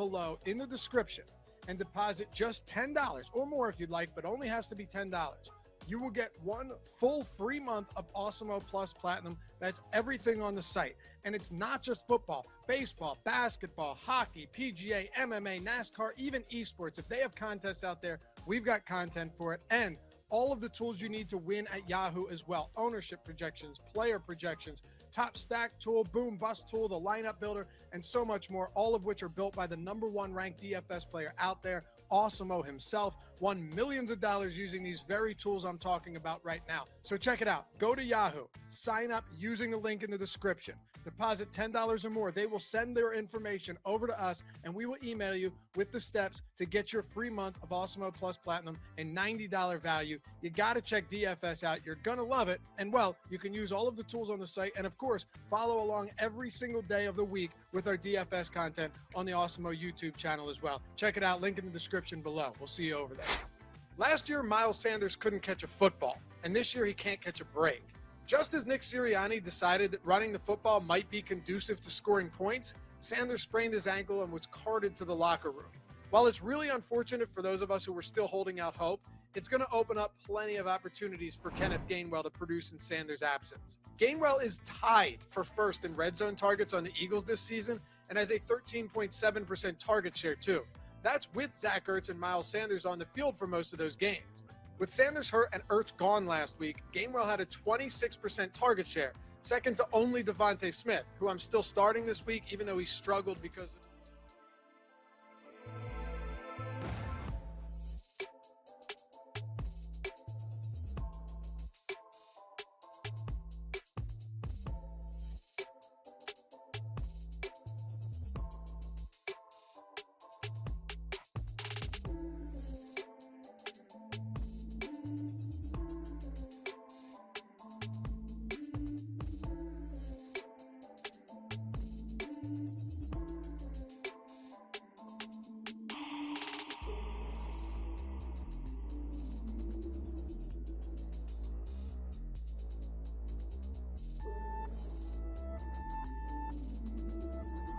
below in the description and deposit just $10 or more if you'd like, but only has to be $10. You will get one full free month of Awesemo Plus Platinum. That's everything on the site. And it's not just football, baseball, basketball, hockey, PGA, MMA, NASCAR, even esports. If they have contests out there, we've got content for it. And all of the tools you need to win at Yahoo as well. Ownership projections, player projections, top stack tool, boom bust tool, the lineup builder, and so much more, all of which are built by the #1 ranked DFS player out there, Awesemo himself. Won millions of dollars using these very tools I'm talking about right now. So check it out. Go to Yahoo, sign up using the link in the description. Deposit $10 or more. They will send their information over to us, and we will email you with the steps to get your free month of Awesemo Plus Platinum, a $90 value. You got to check DFS out. You're going to love it. And, well, you can use all of the tools on the site and, of course, follow along every single day of the week with our DFS content on the Awesemo YouTube channel as well. Check it out. Link in the description below. We'll see you over there. Last year, Miles Sanders couldn't catch a football, and this year he can't catch a break. Just as Nick Sirianni decided that running the football might be conducive to scoring points, Sanders sprained his ankle and was carted to the locker room. While it's really unfortunate for those of us who were still holding out hope, it's going to open up plenty of opportunities for Kenneth Gainwell to produce in Sanders' absence. Gainwell is tied for first in red zone targets on the Eagles this season and has a 13.7% target share too. That's with Zach Ertz and Miles Sanders on the field for most of those games. With Sanders hurt and Ertz gone last week, Gainwell had a 26% target share, second to only Javonte Smith, who I'm still starting this week, even though he struggled because of...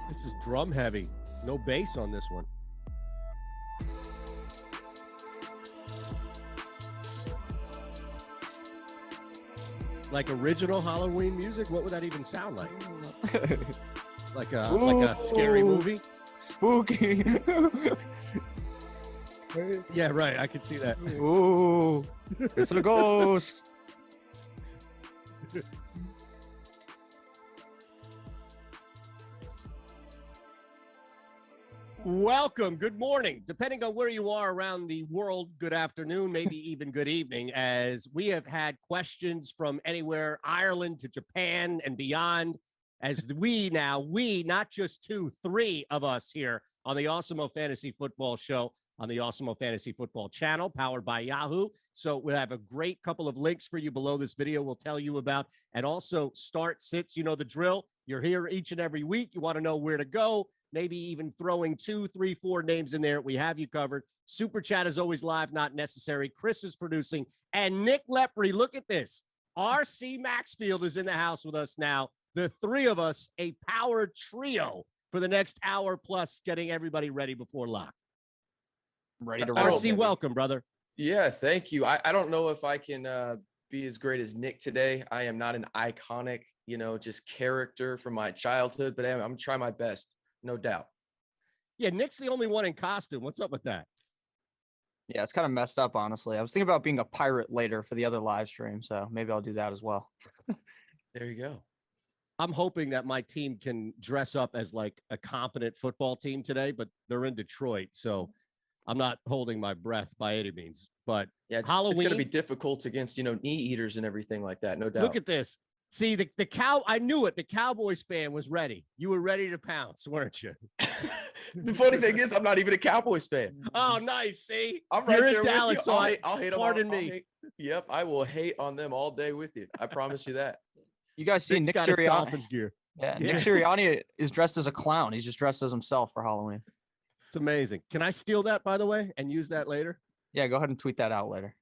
This is drum heavy. No bass on this one. Like original Halloween music? What would that even sound like? like a scary movie? Spooky. Yeah, right. I could see that. Ooh, it's a ghost. Welcome. Good morning. Depending on where you are around the world, good afternoon, maybe even good evening, as we have had questions from anywhere, Ireland to Japan and beyond, as we, not just 2, 3 of us here on the Awesemo Fantasy Football Show on the Awesemo Fantasy Football channel, powered by Yahoo. So we'll have a great couple of links for you below this video we'll tell you about. And also start, sits, you know the drill. You're here each and every week. You want to know where to go. Maybe even throwing 2, 3, 4 names in there. We have you covered. Super Chat is always live, not necessary. Chris is producing. And Nick Lepre, look at this. R.C. Maxfield is in the house with us now. The 3 of us, a power trio for the next hour plus, getting everybody ready before lock. Ready to roll. R.C., welcome, brother. Yeah, thank you. I don't know if I can be as great as Nick today. I am not an iconic, just character from my childhood, but I'm going to try my best. No doubt. Yeah, Nick's the only one in costume. What's up with that? Yeah, it's kind of messed up, honestly. I was thinking about being a pirate later for the other live stream, so maybe I'll do that as well. There you go. I'm hoping that my team can dress up as like a competent football team today, but they're in Detroit, so I'm not holding my breath by any means. But yeah, it's Halloween, going to be difficult against, knee eaters and everything like that. No doubt. Look at this. See, the cow, I knew it. The Cowboys fan was ready. You were ready to pounce, weren't you? The funny thing is, I'm not even a Cowboys fan. Oh, nice. See, I'm right You're there in Dallas, with you. I'll hate them. Pardon me. Yep, I will hate on them all day with you. I promise you that. You guys see Nick Sirianni? Dolphins gear. Yeah, Nick Sirianni is dressed as a clown. He's just dressed as himself for Halloween. It's amazing. Can I steal that, by the way, and use that later? Yeah, go ahead and tweet that out later.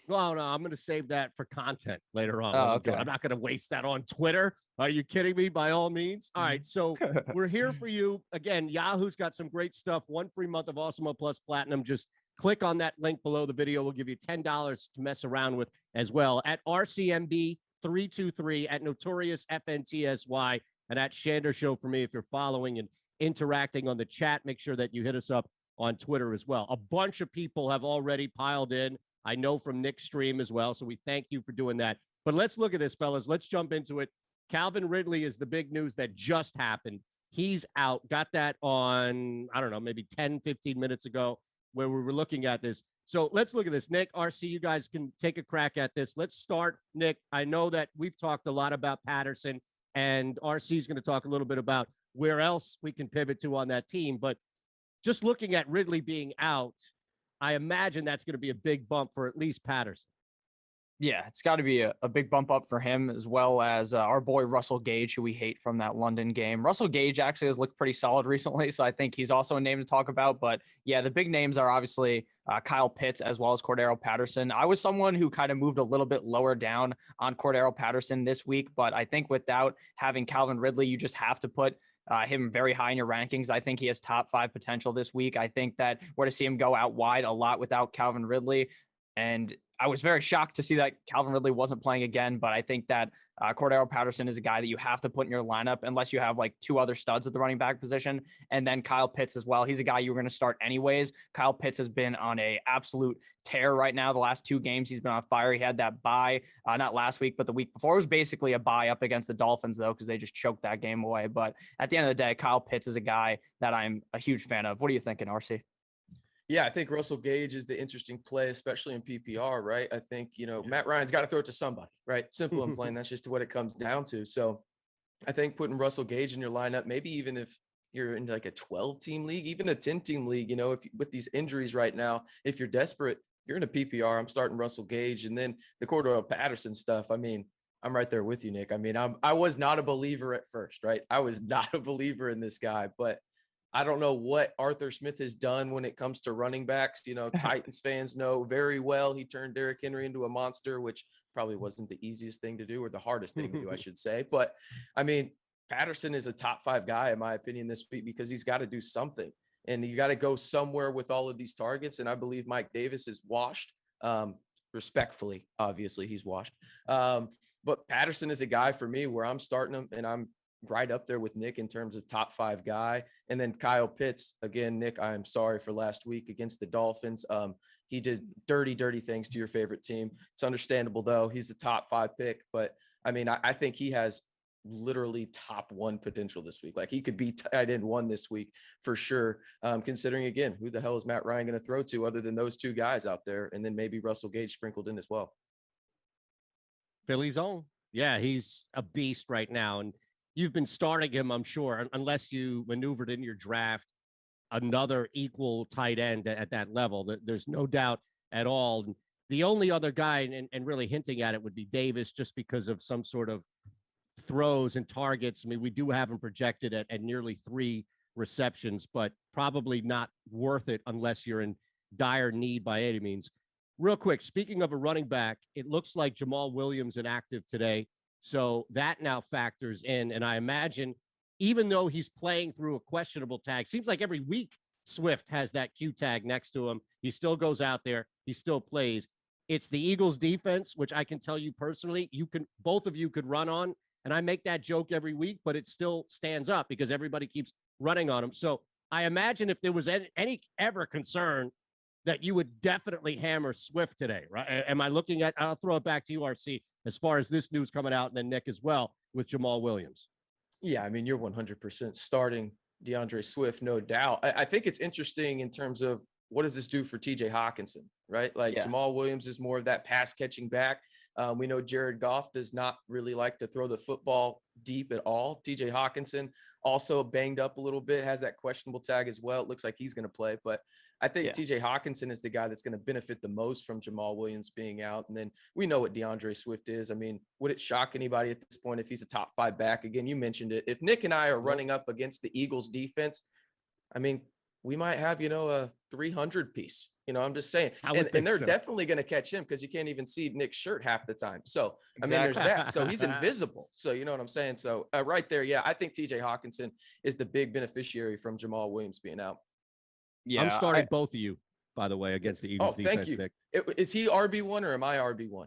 Well, no, I'm going to save that for content later on. Oh, Okay. I'm not going to waste that on Twitter. Are you kidding me? By all means. All right. So we're here for you. Again, Yahoo's got some great stuff. 1 free month of Awesemo Plus Platinum. Just click on that link below the video. We'll give you $10 to mess around with as well. At RCMB323, at Notorious FNTSY, and at Shander Show for me. If you're following and interacting on the chat, make sure that you hit us up on Twitter as well. A bunch of people have already piled in. I know from Nick's stream as well, so we thank you for doing that. But let's look at this, fellas. Let's jump into it. Calvin Ridley is the big news that just happened. He's out. Got that on, I don't know, maybe 10, 15 minutes ago where we were looking at this. So let's look at this. Nick, RC, you guys can take a crack at this. Let's start, Nick. I know that we've talked a lot about Patterson, and RC is going to talk a little bit about where else we can pivot to on that team. But just looking at Ridley being out, I imagine that's going to be a big bump for at least Patterson. Yeah, it's got to be a big bump up for him, as well as our boy Russell Gage, who we hate from that London game. Russell Gage actually has looked pretty solid recently, so I think he's also a name to talk about. But yeah, the big names are obviously Kyle Pitts as well as Cordarrelle Patterson. I was someone who kind of moved a little bit lower down on Cordarrelle Patterson this week, but I think without having Calvin Ridley, you just have to put him very high in your rankings. I think he has top 5 potential this week. I think that we're to see him go out wide a lot without Calvin Ridley. And I was very shocked to see that Calvin Ridley wasn't playing again, but I think that Cordarrelle Patterson is a guy that you have to put in your lineup unless you have like 2 other studs at the running back position. And then Kyle Pitts as well. He's a guy you're going to start anyways. Kyle Pitts has been on a absolute tear right now. The last 2 games, he's been on fire. He had that bye, not last week, but the week before. It was basically a bye up against the Dolphins, though, because they just choked that game away. But at the end of the day, Kyle Pitts is a guy that I'm a huge fan of. What are you thinking, RC? Yeah, I think Russell Gage is the interesting play, especially in PPR, right? I think, Matt Ryan's got to throw it to somebody, right? Simple and plain. That's just what it comes down to. So I think putting Russell Gage in your lineup, maybe even if you're in like a 12-team league, even a 10-team league, if with these injuries right now, if you're desperate, you're in a PPR, I'm starting Russell Gage. And then the Cordarrelle Patterson stuff, I mean, I'm right there with you, Nick. I mean, I was not a believer at first, right? I was not a believer in this guy, but I don't know what Arthur Smith has done when it comes to running backs. Titans fans know very well he turned Derrick Henry into a monster, which probably wasn't the easiest thing to do, or the hardest thing to do, I should say. But I mean, Patterson is a top 5 guy, in my opinion, this week, because he's got to do something. And you got to go somewhere with all of these targets. And I believe Mike Davis is washed. Respectfully, obviously, he's washed. But Patterson is a guy for me where I'm starting him, and I'm right up there with Nick in terms of top 5 guy. And then Kyle Pitts, again, Nick, I'm sorry for last week against the Dolphins. He did dirty things to your favorite team. It's understandable, though. He's a top 5 pick. But, I mean, I think he has literally top 1 potential this week. Like, he could be tight end 1 this week for sure, considering, again, who the hell is Matt Ryan going to throw to other than those 2 guys out there? And then maybe Russell Gage sprinkled in as well. Philly's own. Yeah, he's a beast right now. And you've been starting him, I'm sure, unless you maneuvered in your draft another equal tight end at that level. There's no doubt at all. And the only other guy, and really hinting at it, would be Davis, just because of some sort of throws and targets. I mean, we do have him projected at nearly 3 receptions, but probably not worth it unless you're in dire need by any means. Real quick, speaking of a running back, it looks like Jamal Williams inactive today. So that now factors in. And I imagine, even though he's playing through a questionable tag, seems like every week Swift has that Q tag next to him. He still goes out there. He still plays. It's the Eagles defense, which I can tell you personally, both of you could run on. And I make that joke every week, but it still stands up because everybody keeps running on him. So I imagine if there was any ever concern that you would definitely hammer Swift today, right? Am I looking at, I'll throw it back to you, RC, as far as this news coming out, and then Nick as well with Jamal Williams. Yeah, I mean, you're 100% starting DeAndre Swift, no doubt. I think it's interesting in terms of what does this do for TJ Hawkinson, right? Like, Jamal Williams is more of that pass catching back. We know Jared Goff does not really like to throw the football deep at all. TJ Hawkinson also banged up a little bit, has that questionable tag as well. It looks like he's going to play, but I think TJ Hawkinson is the guy that's going to benefit the most from Jamal Williams being out. And then we know what DeAndre Swift is. I mean, would it shock anybody at this point if he's a top 5 back? Again, you mentioned it. If Nick and I are running up against the Eagles defense, I mean, we might have, a 300 piece I'm just saying. And they're definitely going to catch him because you can't even see Nick's shirt half the time. So, I mean, there's that. So he's invisible. So, you know what I'm saying? So right there, yeah, I think TJ Hawkinson is the big beneficiary from Jamal Williams being out. Yeah, I'm starting both of you, by the way, against the Eagles defense. Thank you. Nick. Is he RB1 or am I RB1?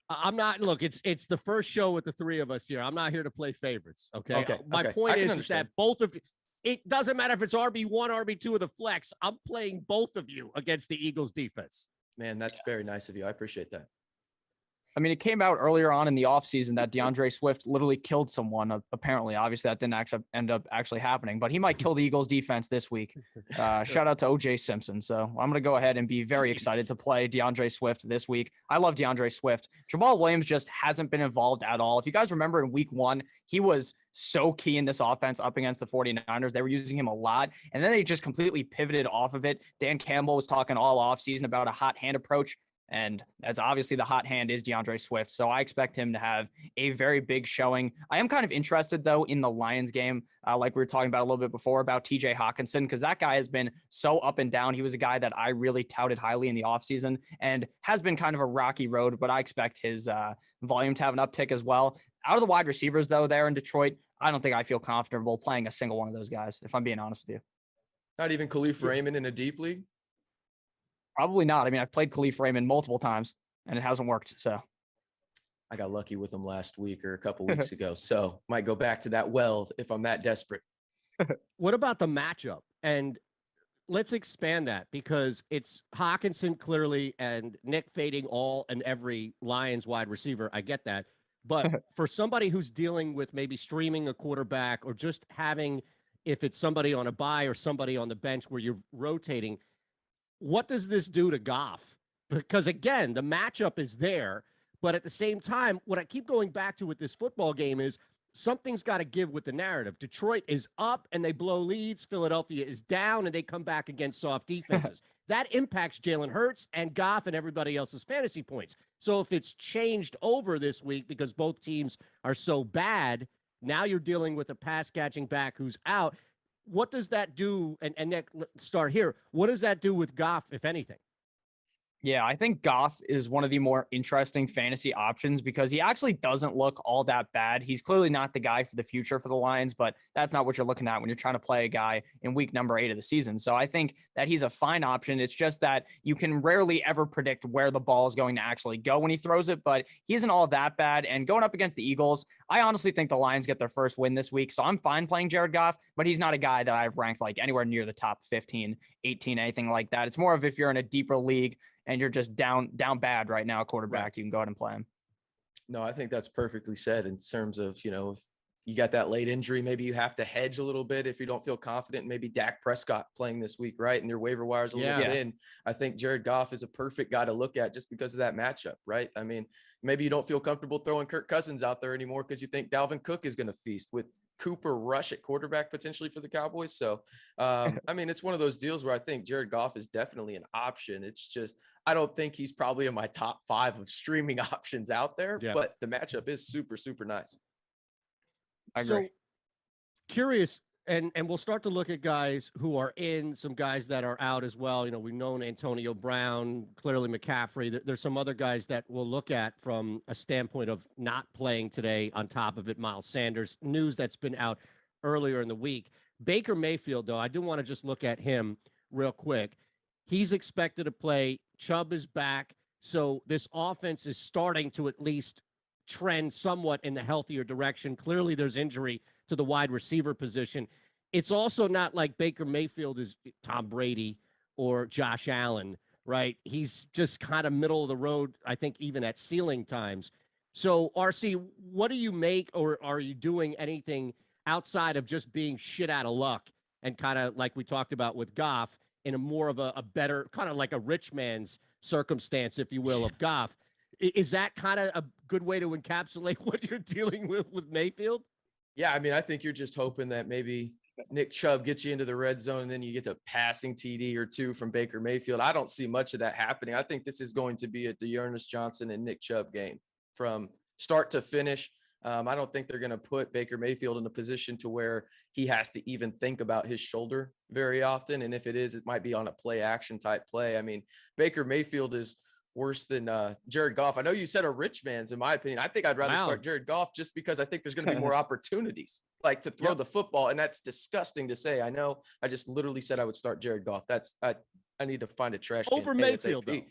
I'm not. Look, it's the first show with the three of us here. I'm not here to play favorites. Okay. My point is that both of you, it doesn't matter if it's RB1, RB2, or the flex. I'm playing both of you against the Eagles defense. Man, that's very nice of you. I appreciate that. I mean, it came out earlier on in the offseason that DeAndre Swift literally killed someone. Apparently, obviously, that didn't actually end up happening, but he might kill the Eagles defense this week. Shout out to OJ Simpson. So I'm going to go ahead and be very excited to play DeAndre Swift this week. I love DeAndre Swift. Jamal Williams just hasn't been involved at all. If you guys remember in week 1, he was so key in this offense up against the 49ers. They were using him a lot, and then they just completely pivoted off of it. Dan Campbell was talking all offseason about a hot hand approach. And that's obviously the hot hand is DeAndre Swift. So I expect him to have a very big showing. I am kind of interested, though, in the Lions game, like we were talking about a little bit before about TJ Hawkinson, because that guy has been so up and down. He was a guy that I really touted highly in the offseason and has been kind of a rocky road, but I expect his volume to have an uptick as well. Out of the wide receivers, though, there in Detroit, I don't think I feel comfortable playing a single one of those guys, if I'm being honest with you. Not even Khalif Raymond in a deep league? Probably not. I mean, I've played Khalif Raymond multiple times, and it hasn't worked. So I got lucky with him last week or a couple weeks ago. So might go back to that well if I'm that desperate. What about the matchup? And let's expand that because it's Hawkinson clearly and Nick fading all and every Lions wide receiver. I get that. But for somebody who's dealing with maybe streaming a quarterback or just having, if it's somebody on a bye or somebody on the bench where you're rotating, what does this do to Goff? Because, again, the matchup is there. But at the same time, what I keep going back to with this football game is something's got to give with the narrative. Detroit is up and they blow leads. Philadelphia is down and they come back against soft defenses. That impacts Jalen Hurts and Goff and everybody else's fantasy points. So if it's changed over this week because both teams are so bad, now you're dealing with a pass-catching back who's out. What does that do? And Nick, let's start here. What does that do with Goff, if anything? Yeah, I think Goff is one of the more interesting fantasy options because he actually doesn't look all that bad. He's clearly not the guy for the future for the Lions, but that's not what you're looking at when you're trying to play a guy in week number 8 of the season. So I think that he's a fine option. It's just that you can rarely ever predict where the ball is going to actually go when he throws it, but he isn't all that bad. And going up against the Eagles, I honestly think the Lions get their first win this week. So I'm fine playing Jared Goff, but he's not a guy that I've ranked like anywhere near the top 15, 18, anything like that. It's more of if you're in a deeper league and you're just down bad right now, quarterback, you can go ahead and play him. No, I think that's perfectly said in terms of, if you got that late injury, maybe you have to hedge a little bit if you don't feel confident. Maybe Dak Prescott playing this week, right? And your waiver wires a little thin. I think Jared Goff is a perfect guy to look at just because of that matchup, right? I mean, maybe you don't feel comfortable throwing Kirk Cousins out there anymore because you think Dalvin Cook is going to feast with Cooper Rush at quarterback potentially for the Cowboys. So, I mean, it's one of those deals where I think Jared Goff is definitely an option. It's just, I don't think he's probably in my top 5 of streaming options out there, but the matchup is super, super nice. I agree. So curious, and we'll start to look at guys who are in, some guys that are out as well. We've known Antonio Brown, clearly McCaffrey. There's some other guys that we'll look at from a standpoint of not playing today. On top of it, Miles Sanders, news that's been out earlier in the week. Baker Mayfield, though, I do want to just look at him real quick. He's expected to play. Chubb is back. So this offense is starting to at least trend somewhat in the healthier direction. Clearly, there's injury to the wide receiver position. It's also not like Baker Mayfield is Tom Brady or Josh Allen, right? He's just kind of middle of the road, I think, even at ceiling times. So, RC, what do you make, or are you doing anything outside of just being shit out of luck and kind of like we talked about with Goff in a more of a better, kind of like a rich man's circumstance, if you will, of Goff? Is that kind of a good way to encapsulate what you're dealing with Mayfield? Yeah, I mean, I think you're just hoping that maybe Nick Chubb gets you into the red zone and then you get a passing TD or 2 from Baker Mayfield. I don't see much of that happening. I think this is going to be a Dearness Johnson and Nick Chubb game from start to finish. I don't think they're going to put Baker Mayfield in a position to where he has to even think about his shoulder very often. And if it is, it might be on a play action type play. I mean, Baker Mayfield is worse than Jared Goff. I know you said a rich man's, in my opinion. I think I'd rather start Jared Goff just because I think there's going to be more opportunities like to throw the football. And that's disgusting to say. I know I just literally said I would start Jared Goff. I need to find a trash can. Over Mayfield, though.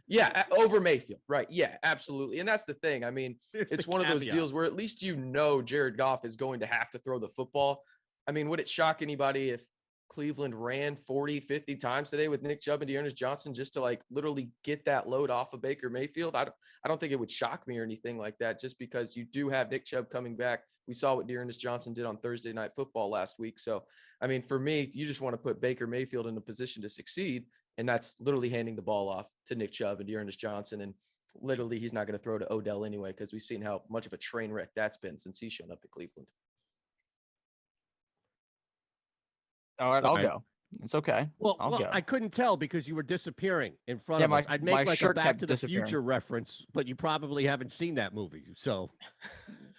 Yeah, over Mayfield. Right. Yeah, absolutely. And that's the thing. I mean, it's one of those deals where at least Jared Goff is going to have to throw the football. I mean, would it shock anybody if Cleveland ran 40, 50 times today with Nick Chubb and Dearness Johnson just to like literally get that load off of Baker Mayfield? I don't think it would shock me or anything like that, just because you do have Nick Chubb coming back. We saw what Dearness Johnson did on Thursday Night Football last week. So, I mean, for me, you just want to put Baker Mayfield in a position to succeed. And that's literally handing the ball off to Nick Chubb and Dearness Johnson. And literally he's not going to throw to Odell anyway, because we've seen how much of a train wreck that's been since he's shown up at Cleveland. All right, I'll go. It's okay. Well, I'll go. I couldn't tell because you were disappearing in front of us. I'd make like a Back to the Future reference, but you probably haven't seen that movie. So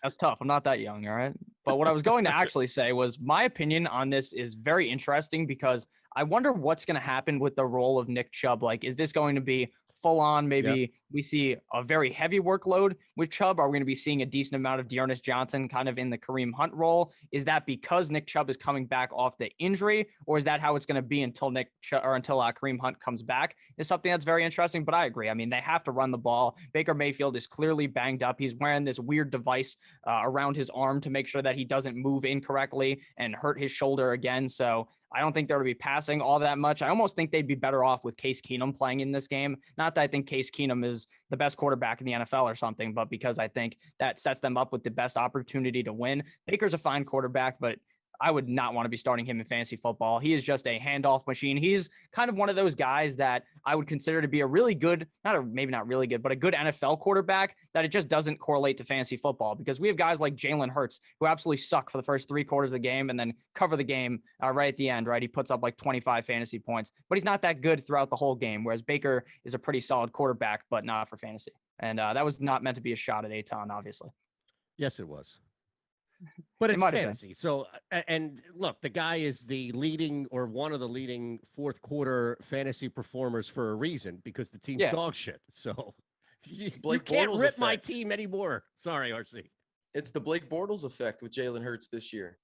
that's tough. I'm not that young, all right? But what I was going to actually say was my opinion on this is very interesting, because I wonder what's going to happen with the role of Nick Chubb. Like, is this going to be full on? Maybe we see a very heavy workload with Chubb. Are we going to be seeing a decent amount of Dearness Johnson kind of in the Kareem Hunt role? Is that because Nick Chubb is coming back off the injury, or is that how it's going to be until Kareem Hunt comes back? Is something that's very interesting. But I agree. I mean, they have to run the ball. Baker Mayfield is clearly banged up. He's wearing this weird device around his arm to make sure that he doesn't move incorrectly and hurt his shoulder again. So I don't think they're going to be passing all that much. I almost think they'd be better off with Case Keenum playing in this game. Not that I think Case Keenum is the best quarterback in the NFL or something, but because I think that sets them up with the best opportunity to win. Baker's a fine quarterback, but I would not want to be starting him in fantasy football. He is just a handoff machine. He's kind of one of those guys that I would consider to be a really good, maybe not really good, but a good NFL quarterback, that it just doesn't correlate to fantasy football, because we have guys like Jalen Hurts who absolutely suck for the first 3 quarters of the game and then cover the game right at the end, right? He puts up like 25 fantasy points, but he's not that good throughout the whole game, whereas Baker is a pretty solid quarterback, but not for fantasy. And that was not meant to be a shot at Aton, obviously. Yes, it was. But it's fantasy. So, and look, the guy is the leading or one of the leading fourth quarter fantasy performers for a reason, because the team's dog shit. So you can't rip my team anymore. Sorry, RC. It's the Blake Bortles effect with Jalen Hurts this year.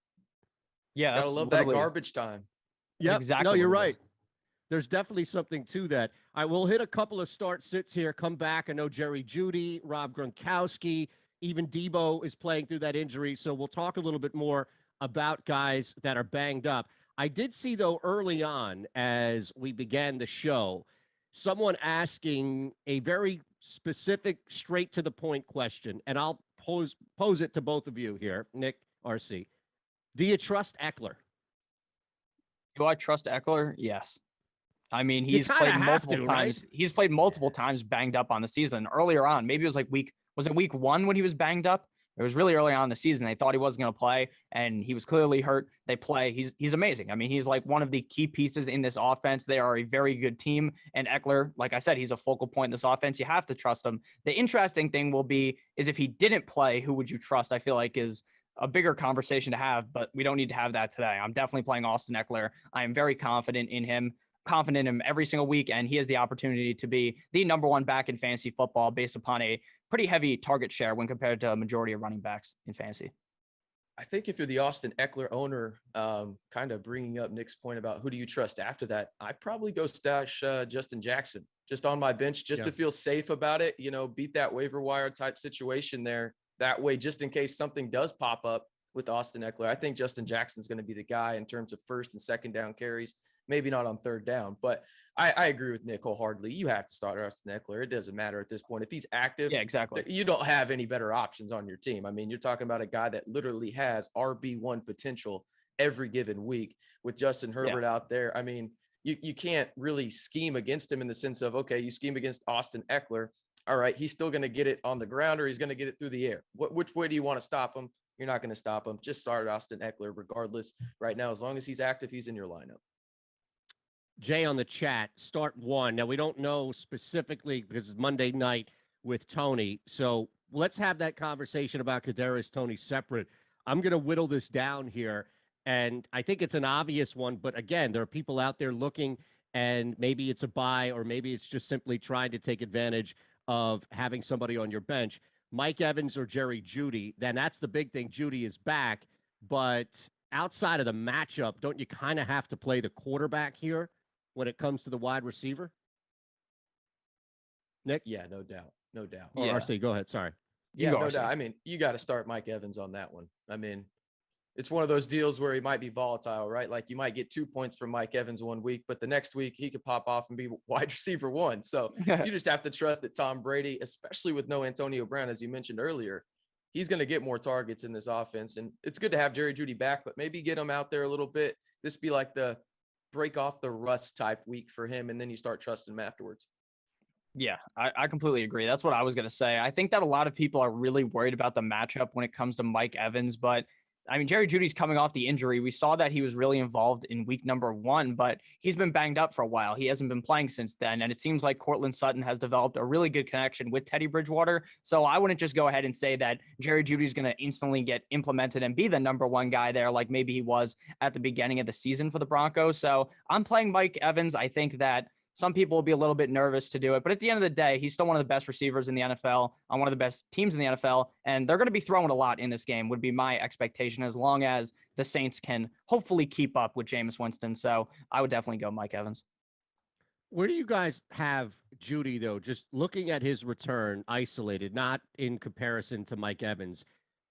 Yeah. Gotta love that garbage time. Yeah, exactly. No, you're right. There's definitely something to that. I will hit a couple of start sits here, come back. I know Jerry Jeudy, Rob Gronkowski, even Debo is playing through that injury. So we'll talk a little bit more about guys that are banged up. I did see, though, early on as we began the show, someone asking a very specific, straight to the point question. And I'll pose it to both of you here, Nick, RC. Do you trust Ekeler? Do I trust Ekeler? Yes. I mean, he's played multiple times. Right? He's played multiple times banged up on the season. Earlier on, maybe it was like week 1 when he was banged up? It was really early on in the season. They thought he wasn't going to play, and he was clearly hurt. They play. He's amazing. I mean, he's like one of the key pieces in this offense. They are a very good team. And Ekeler, like I said, he's a focal point in this offense. You have to trust him. The interesting thing will be is if he didn't play, who would you trust? I feel like is a bigger conversation to have, but we don't need to have that today. I'm definitely playing Austin Ekeler. I am very confident in him every single week, and he has the opportunity to be the number 1 back in fantasy football based upon a pretty heavy target share when compared to a majority of running backs in fantasy. I think if you're the Austin Ekeler owner, kind of bringing up Nick's point about who do you trust after that, I'd probably go stash Justin Jackson just on my bench just to feel safe about it, beat that waiver wire type situation there. That way, just in case something does pop up with Austin Ekeler, I think Justin Jackson's going to be the guy in terms of first and second down carries. Maybe not on third down, but I agree with Nick wholeheartedly. You have to start Austin Ekeler. It doesn't matter at this point. If he's active, exactly. You don't have any better options on your team. I mean, you're talking about a guy that literally has RB1 potential every given week with Justin Herbert out there. I mean, you can't really scheme against him in the sense of, okay, you scheme against Austin Ekeler. All right, he's still going to get it on the ground or he's going to get it through the air. Which way do you want to stop him? You're not going to stop him. Just start Austin Ekeler regardless right now. As long as he's active, he's in your lineup. Jay on the chat, start 1. Now, we don't know specifically because it's Monday night with Tony. So let's have that conversation about Kadarius Toney separate. I'm going to whittle this down here, and I think it's an obvious one. But again, there are people out there looking, and maybe it's a buy, or maybe it's just simply trying to take advantage of having somebody on your bench. Mike Evans or Jerry Jeudy, then that's the big thing. Jeudy is back, but outside of the matchup, don't you kind of have to play the quarterback here when it comes to the wide receiver? Nick? Yeah, no doubt. No doubt. Or RC, go ahead. Sorry. Yeah, no doubt. I mean, you got to start Mike Evans on that one. I mean, it's one of those deals where he might be volatile, right? Like you might get 2 points from Mike Evans one week, but the next week he could pop off and be wide receiver 1. So you just have to trust that Tom Brady, especially with no Antonio Brown, as you mentioned earlier, he's going to get more targets in this offense. And it's good to have Jerry Jeudy back, but maybe get him out there a little bit. This be like the break off the rust type week for him, and then you start trusting him afterwards. Yeah, I completely agree. That's what I was going to say. I think that a lot of people are really worried about the matchup when it comes to Mike Evans, but I mean, Jerry Jeudy's coming off the injury. We saw that he was really involved in week number 1, but he's been banged up for a while. He hasn't been playing since then. And it seems like Cortland Sutton has developed a really good connection with Teddy Bridgewater. So I wouldn't just go ahead and say that Jerry Jeudy's going to instantly get implemented and be the number 1 guy there, like maybe he was at the beginning of the season for the Broncos. So I'm playing Mike Evans. I think that some people will be a little bit nervous to do it, but at the end of the day, he's still one of the best receivers in the NFL, on one of the best teams in the NFL, and they're going to be throwing a lot in this game, would be my expectation, as long as the Saints can hopefully keep up with Jameis Winston. So I would definitely go Mike Evans. Where do you guys have Jeudy, though, just looking at his return isolated, not in comparison to Mike Evans?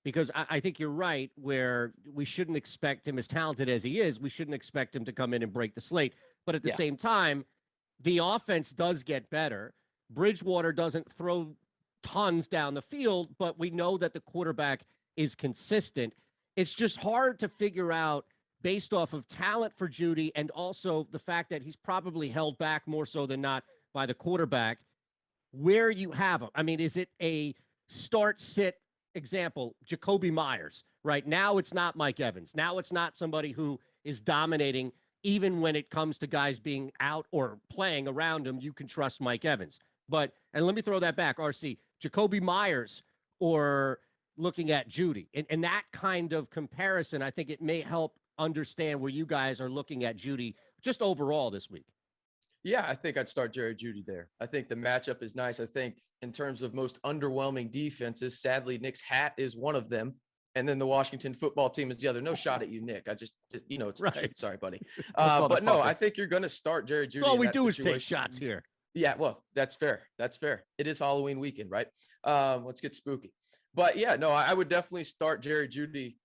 Because I think you're right, where we shouldn't expect him, as talented as he is, we shouldn't expect him to come in and break the slate. But at the same time, the offense does get better. Bridgewater doesn't throw tons down the field, but we know that the quarterback is consistent. It's just hard to figure out, based off of talent for Jeudy and also the fact that he's probably held back more so than not by the quarterback, where you have him. I mean, is it a start-sit example? Jacoby Myers, right? Now it's not Mike Evans. Now it's not somebody who is dominating. Even when it comes to guys being out or playing around him, you can trust Mike Evans. But, and let me throw that back, RC, Jacoby Myers or looking at Jeudy. And that kind of comparison, I think it may help understand where you guys are looking at Jeudy just overall this week. Yeah, I think I'd start Jerry Jeudy there. I think the matchup is nice. I think in terms of most underwhelming defenses, sadly, Nick's hat is one of them. And then the Washington football team is the other. No shot at you, Nick. It's right. Sorry, buddy. But no, I think you're going to start Jerry Jeudy. All we do is take shots here. Yeah, well, that's fair. That's fair. It is Halloween weekend, right? Let's get spooky. But yeah, no, I would definitely start Jerry Jeudy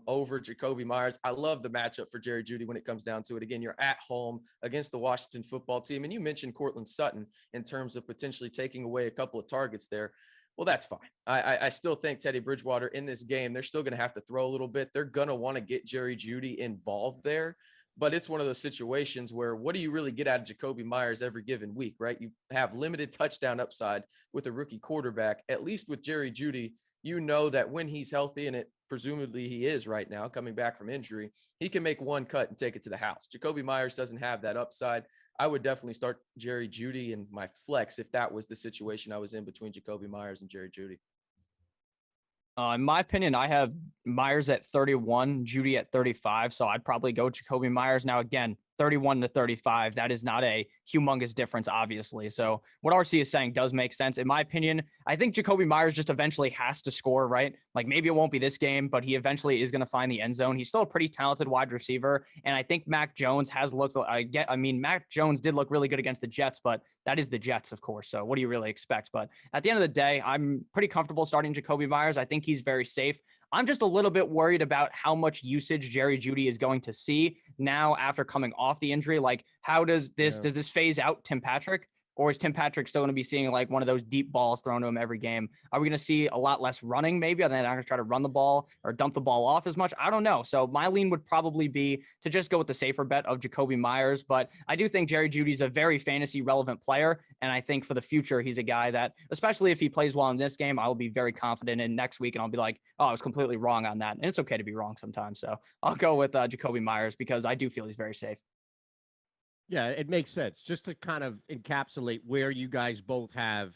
over Jacoby Myers. I love the matchup for Jerry Jeudy when it comes down to it. Again, you're at home against the Washington football team. And you mentioned Cortland Sutton in terms of potentially taking away a couple of targets there. Well, that's fine. I still think Teddy Bridgewater in this game, they're still going to have to throw a little bit. They're going to want to get Jerry Jeudy involved there. But it's one of those situations where what do you really get out of Jacoby Myers every given week, right? You have limited touchdown upside with a rookie quarterback. At least with Jerry Jeudy, you know that when he's healthy, and it presumably he is right now coming back from injury, he can make one cut and take it to the house. Jacoby Myers doesn't have that upside. I would definitely start Jerry Jeudy in my flex if that was the situation I was in between Jacoby Myers and Jerry Jeudy. In my opinion, I have Myers at 31, Jeudy at 35. So I'd probably go Jacoby Myers. Now, again, 31 to 35. That is not a humongous difference, obviously. So what RC is saying does make sense. In my opinion, I think Jacoby Myers just eventually has to score, right? Like maybe it won't be this game, but he eventually is going to find the end zone. He's still a pretty talented wide receiver. And I think Mac Jones has looked, Mac Jones did look really good against the Jets, but that is the Jets, of course. So what do you really expect? But at the end of the day, I'm pretty comfortable starting Jacoby Myers. I think he's very safe. I'm just a little bit worried about how much usage Jerry Jeudy is going to see now after coming off the injury. Like, how does this phase out Tim Patrick? Or is Tim Patrick still going to be seeing like one of those deep balls thrown to him every game? Are we going to see a lot less running maybe? Are they not going to try to run the ball or dump the ball off as much? I don't know. So my lean would probably be to just go with the safer bet of Jacoby Myers. But I do think Jerry Jeudy's a very fantasy relevant player. And I think for the future, he's a guy that, especially if he plays well in this game, I'll be very confident in next week. And I'll be like, oh, I was completely wrong on that. And it's okay to be wrong sometimes. So I'll go with Jacoby Myers because I do feel he's very safe. Yeah, it makes sense. Just to kind of encapsulate where you guys both have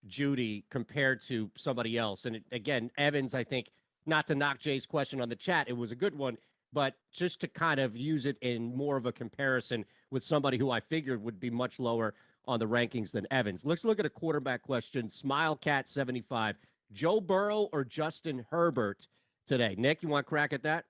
Jeudy compared to somebody else. And again, Evans, I think, not to knock Jay's question on the chat, it was a good one, but just to kind of use it in more of a comparison with somebody who I figured would be much lower on the rankings than Evans. Let's look at a quarterback question. SmileCat75. Joe Burrow or Justin Herbert today? Nick, you want to crack at that?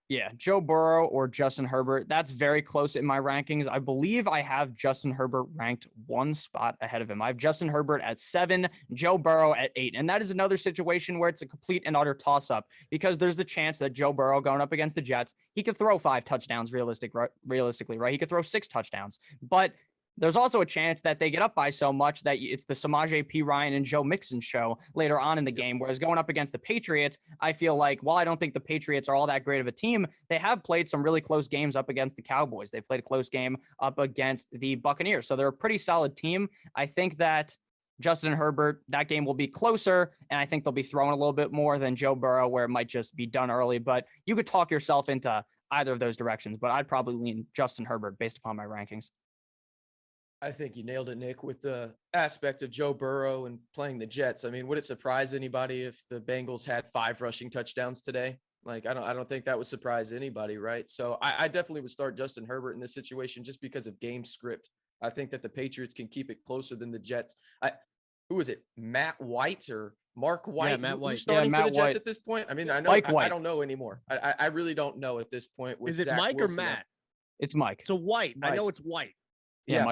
Yeah, Joe Burrow or Justin Herbert. That's very close in my rankings. I believe I have Justin Herbert ranked one spot ahead of him. I have Justin Herbert at 7, Joe Burrow at 8. And that is another situation where it's a complete and utter toss-up because there's the chance that Joe Burrow going up against the Jets, he could throw 5 touchdowns realistically, right? He could throw 6 touchdowns. But there's also a chance that they get up by so much that it's the Samaje Perine and Joe Mixon show later on in the game. Whereas going up against the Patriots, I feel like, while I don't think the Patriots are all that great of a team, they have played some really close games up against the Cowboys. They played a close game up against the Buccaneers. So they're a pretty solid team. I think that Justin Herbert, that game will be closer, and I think they'll be throwing a little bit more than Joe Burrow, where it might just be done early. But you could talk yourself into either of those directions, but I'd probably lean Justin Herbert based upon my rankings. I think you nailed it, Nick, with the aspect of Joe Burrow and playing the Jets. I mean, would it surprise anybody if the Bengals had 5 rushing touchdowns today? Like, I don't think that would surprise anybody, right? So I definitely would start Justin Herbert in this situation just because of game script. I think that the Patriots can keep it closer than the Jets. Who was it? Matt White or Mark White? Yeah, Matt White. Who's starting Matt for the Jets White. at this point? I mean, I know I don't know anymore. I really don't know at this point. With Is it Zach Mike Wilson or Matt? It's Mike. So White. Mike. I know it's White. Yeah,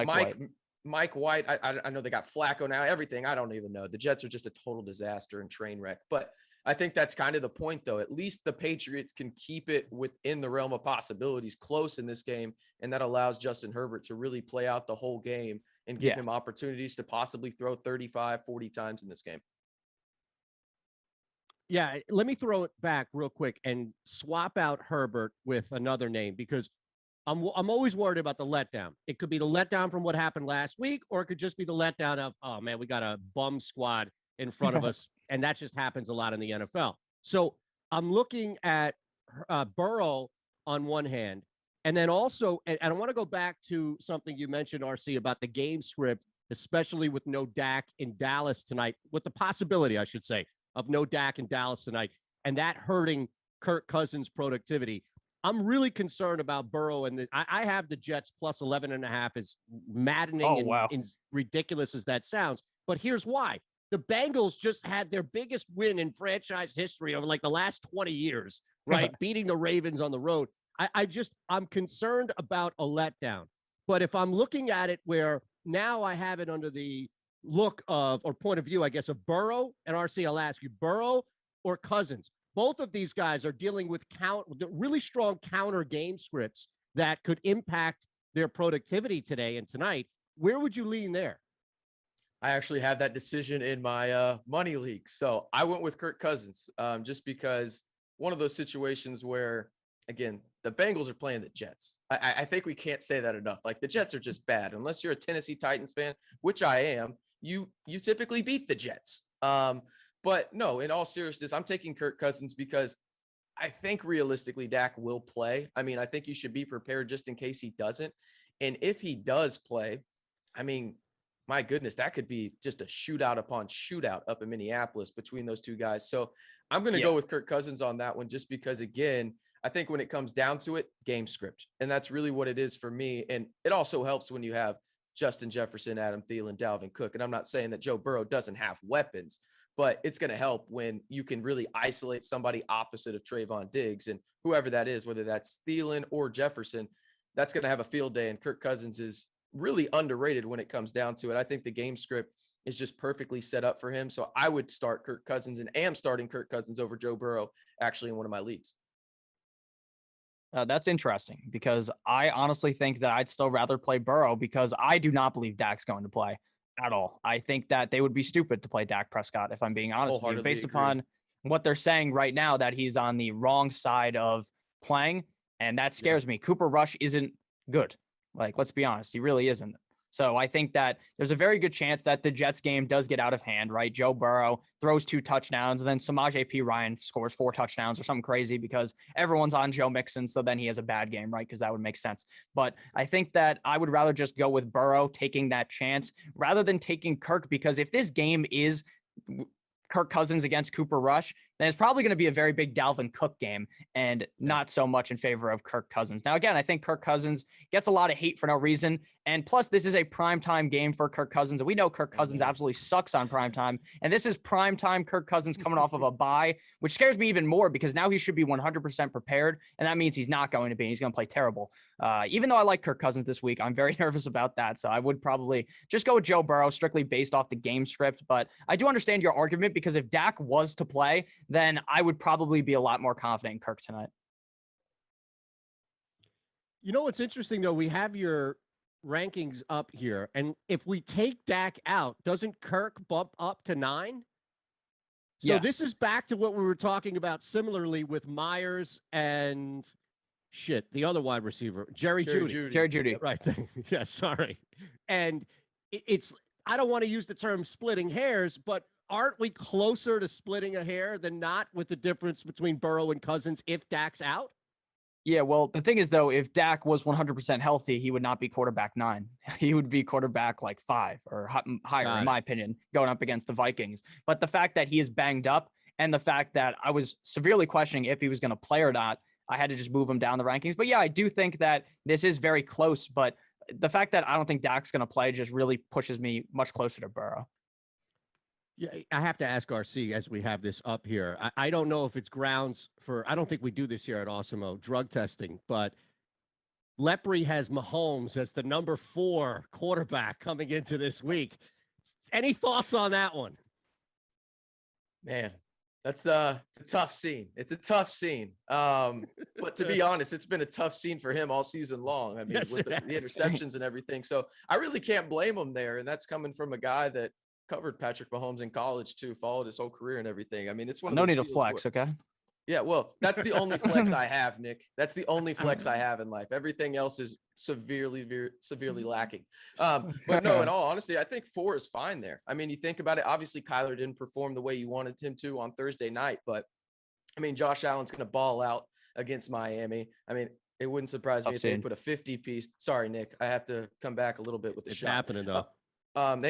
Mike White. I know they got Flacco now. Everything. I don't even know. The Jets are just a total disaster and train wreck. But I think that's kind of the point, though. At least the Patriots can keep it within the realm of possibilities, close in this game, and that allows Justin Herbert to really play out the whole game and give him opportunities to possibly throw 35, 40 times in this game. Yeah, let me throw it back real quick and swap out Herbert with another name because I'm always worried about the letdown. It could be the letdown from what happened last week, or it could just be the letdown of, oh, man, we got a bum squad in front of us, and that just happens a lot in the NFL. So I'm looking at Burrow on one hand, and then also, and I want to go back to something you mentioned, RC, about the game script, especially with no Dak in Dallas tonight, with the possibility, I should say, of no Dak in Dallas tonight, and that hurting Kirk Cousins' productivity. I'm really concerned about Burrow, and I have the Jets plus 11.5 as maddening and ridiculous as that sounds. But here's why. The Bengals just had their biggest win in franchise history over like the last 20 years, right? Beating the Ravens on the road. I'm concerned about a letdown. But if I'm looking at it where now I have it under the look of, or point of view, I guess, of Burrow, and RC, I'll ask you, Burrow or Cousins? Both of these guys are dealing with really strong counter game scripts that could impact their productivity today and tonight. Where would you lean there? I actually have that decision in my money league. So I went with Kirk Cousins just because one of those situations where, again, the Bengals are playing the Jets. I think we can't say that enough. Like, the Jets are just bad. Unless you're a Tennessee Titans fan, which I am, you typically beat the Jets. But no, in all seriousness, I'm taking Kirk Cousins because I think realistically Dak will play. I mean, I think you should be prepared just in case he doesn't. And if he does play, I mean, my goodness, that could be just a shootout upon shootout up in Minneapolis between those two guys. So I'm going to go with Kirk Cousins on that one just because, again, I think when it comes down to it, game script. And that's really what it is for me. And it also helps when you have Justin Jefferson, Adam Thielen, Dalvin Cook. And I'm not saying that Joe Burrow doesn't have weapons, but it's going to help when you can really isolate somebody opposite of Trayvon Diggs and whoever that is, whether that's Thielen or Jefferson, that's going to have a field day. And Kirk Cousins is really underrated when it comes down to it. I think the game script is just perfectly set up for him. So I would start Kirk Cousins and am starting Kirk Cousins over Joe Burrow actually in one of my leagues. That's interesting because I honestly think that I'd still rather play Burrow because I do not believe Dak's going to play at all. I think that they would be stupid to play Dak Prescott, if I'm being honest with you, based upon what they're saying right now, that he's on the wrong side of playing. And that scares me. Cooper Rush isn't good. Like, let's be honest. He really isn't. So I think that there's a very good chance that the Jets game does get out of hand, right? Joe Burrow throws 2 touchdowns, and then Samaje P. Ryan scores 4 touchdowns or something crazy because everyone's on Joe Mixon. So then he has a bad game, right? Because that would make sense. But I think that I would rather just go with Burrow taking that chance rather than taking Kirk, because if this game is Kirk Cousins against Cooper Rush, then it's probably going to be a very big Dalvin Cook game and not so much in favor of Kirk Cousins. Now, again, I think Kirk Cousins gets a lot of hate for no reason. And plus, this is a primetime game for Kirk Cousins. And we know Kirk Cousins absolutely sucks on primetime. And this is primetime Kirk Cousins coming off of a bye, which scares me even more because now he should be 100% prepared. And that means he's not going to be. He's going to play terrible. Even though I like Kirk Cousins this week, I'm very nervous about that. So I would probably just go with Joe Burrow strictly based off the game script. But I do understand your argument, because if Dak was to play, then I would probably be a lot more confident in Kirk tonight. You know what's interesting, though? We have your rankings up here, and if we take Dak out, doesn't Kirk bump up to 9? So Yes. This is back to what we were talking about similarly with Myers and the other wide receiver, Jerry Jeudy. Jerry Jeudy. Right. Yeah, sorry. And it's, I don't want to use the term splitting hairs, but aren't we closer to splitting a hair than not with the difference between Burrow and Cousins if Dak's out? Yeah, well, the thing is, though, if Dak was 100% healthy, he would not be quarterback 9. He would be quarterback like 5 or higher, in my opinion, going up against the Vikings. But the fact that he is banged up and the fact that I was severely questioning if he was going to play or not, I had to just move him down the rankings. But yeah, I do think that this is very close. But the fact that I don't think Dak's going to play just really pushes me much closer to Burrow. Yeah, I have to ask RC as we have this up here. I don't know if it's grounds for, I don't think we do this here at Awesemo, drug testing, but Lepre has Mahomes as the number 4 quarterback coming into this week. Any thoughts on that one? Man, that's it's a tough scene. It's a tough scene. But to be honest, it's been a tough scene for him all season long. I mean, Yes, with the interceptions and everything. So I really can't blame him there. And that's coming from a guy that covered Patrick Mahomes in college too, followed his whole career and everything. I mean, it's one of no those need to deals flex, where, okay? yeah, well, that's the only flex I have, Nick. That's the only flex I have in life. Everything else is severely lacking. But no, in all honesty, I think 4 is fine there. I mean, you think about it, obviously Kyler didn't perform the way you wanted him to on Thursday night, but I mean, Josh Allen's going to ball out against Miami. I mean, it wouldn't surprise me if they put a 50 piece. Sorry, Nick, I have to come back a little bit with the shot. Happening though.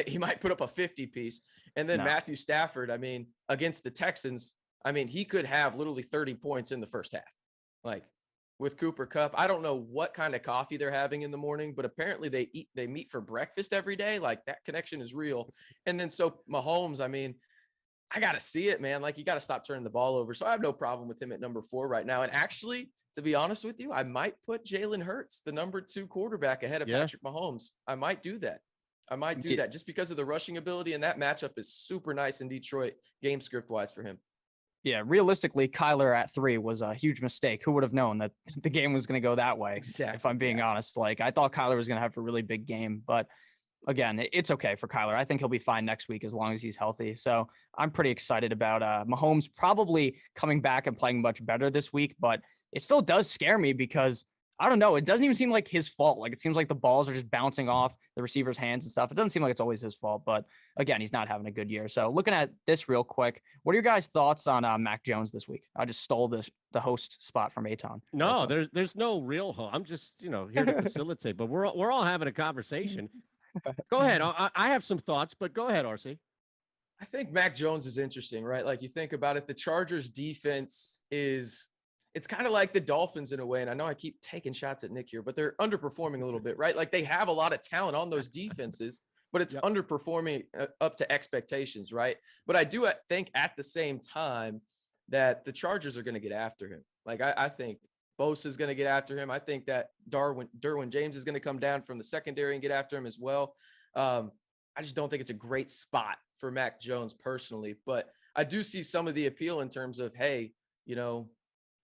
He might put up a 50 piece. And then Matthew Stafford, I mean, against the Texans, I mean, he could have literally 30 points in the first half. Like with Cooper Kupp, I don't know what kind of coffee they're having in the morning, but apparently they meet for breakfast every day. Like that connection is real. And then so Mahomes, I mean, I got to see it, man. Like you got to stop turning the ball over. So I have no problem with him at number 4 right now. And actually, to be honest with you, I might put Jalen Hurts, the number 2 quarterback, ahead of Patrick Mahomes. I might do that. Just because of the rushing ability, and that matchup is super nice in Detroit game script wise for him. Yeah, realistically, Kyler at 3 was a huge mistake. Who would have known that the game was going to go that way? Exactly. If I'm being honest, like I thought Kyler was going to have a really big game, but again, it's okay for Kyler. I think he'll be fine next week as long as he's healthy. So I'm pretty excited about Mahomes probably coming back and playing much better this week, but it still does scare me because I don't know. It doesn't even seem like his fault. Like it seems like the balls are just bouncing off the receiver's hands and stuff. It doesn't seem like it's always his fault, but again, he's not having a good year. So looking at this real quick, what are your guys' thoughts on Mac Jones this week? I just stole the host spot from Aton. No, there's no real host. I'm just, here to facilitate, but we're all having a conversation. Go ahead. I have some thoughts, but go ahead, RC. I think Mac Jones is interesting, right? Like you think about it, the Chargers defense it's kind of like the Dolphins in a way. And I know I keep taking shots at Nick here, but they're underperforming a little bit, right? Like they have a lot of talent on those defenses, but it's underperforming up to expectations, right? But I do think at the same time that the Chargers are going to get after him. Like I think Bosa is going to get after him. I think that Derwin James is going to come down from the secondary and get after him as well. I just don't think it's a great spot for Mac Jones personally, but I do see some of the appeal in terms of, hey,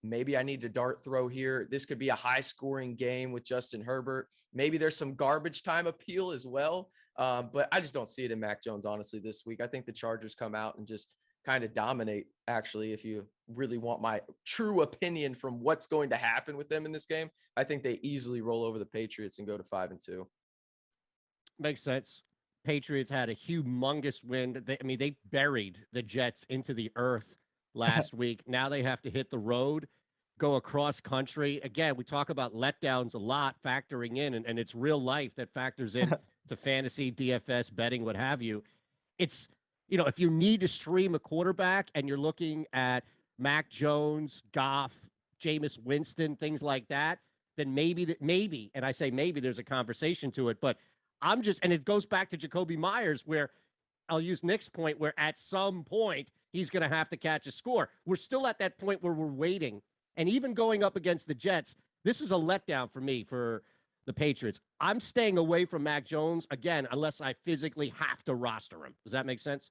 maybe I need to dart throw here. This could be a high scoring game with Justin Herbert. Maybe there's some garbage time appeal as well. But I just don't see it in Mac Jones, honestly, this week. I think the Chargers come out and just kind of dominate, actually, if you really want my true opinion from what's going to happen with them in this game. I think they easily roll over the Patriots and go to 5-2. Makes sense. Patriots had a humongous win. They buried the Jets into the earth last week. Now they have to hit the road, go across country. Again, we talk about letdowns a lot factoring in, and it's real life that factors in to fantasy, DFS, betting, what have you. It's, if you need to stream a quarterback and you're looking at Mac Jones, Goff, Jameis Winston, things like that, then maybe, and I say maybe there's a conversation to it, but and it goes back to Jacoby Myers, where I'll use Nick's point, where at some point he's going to have to catch a score. We're still at that point where we're waiting. And even going up against the Jets, this is a letdown for me, for the Patriots. I'm staying away from Mac Jones, again, unless I physically have to roster him. Does that make sense?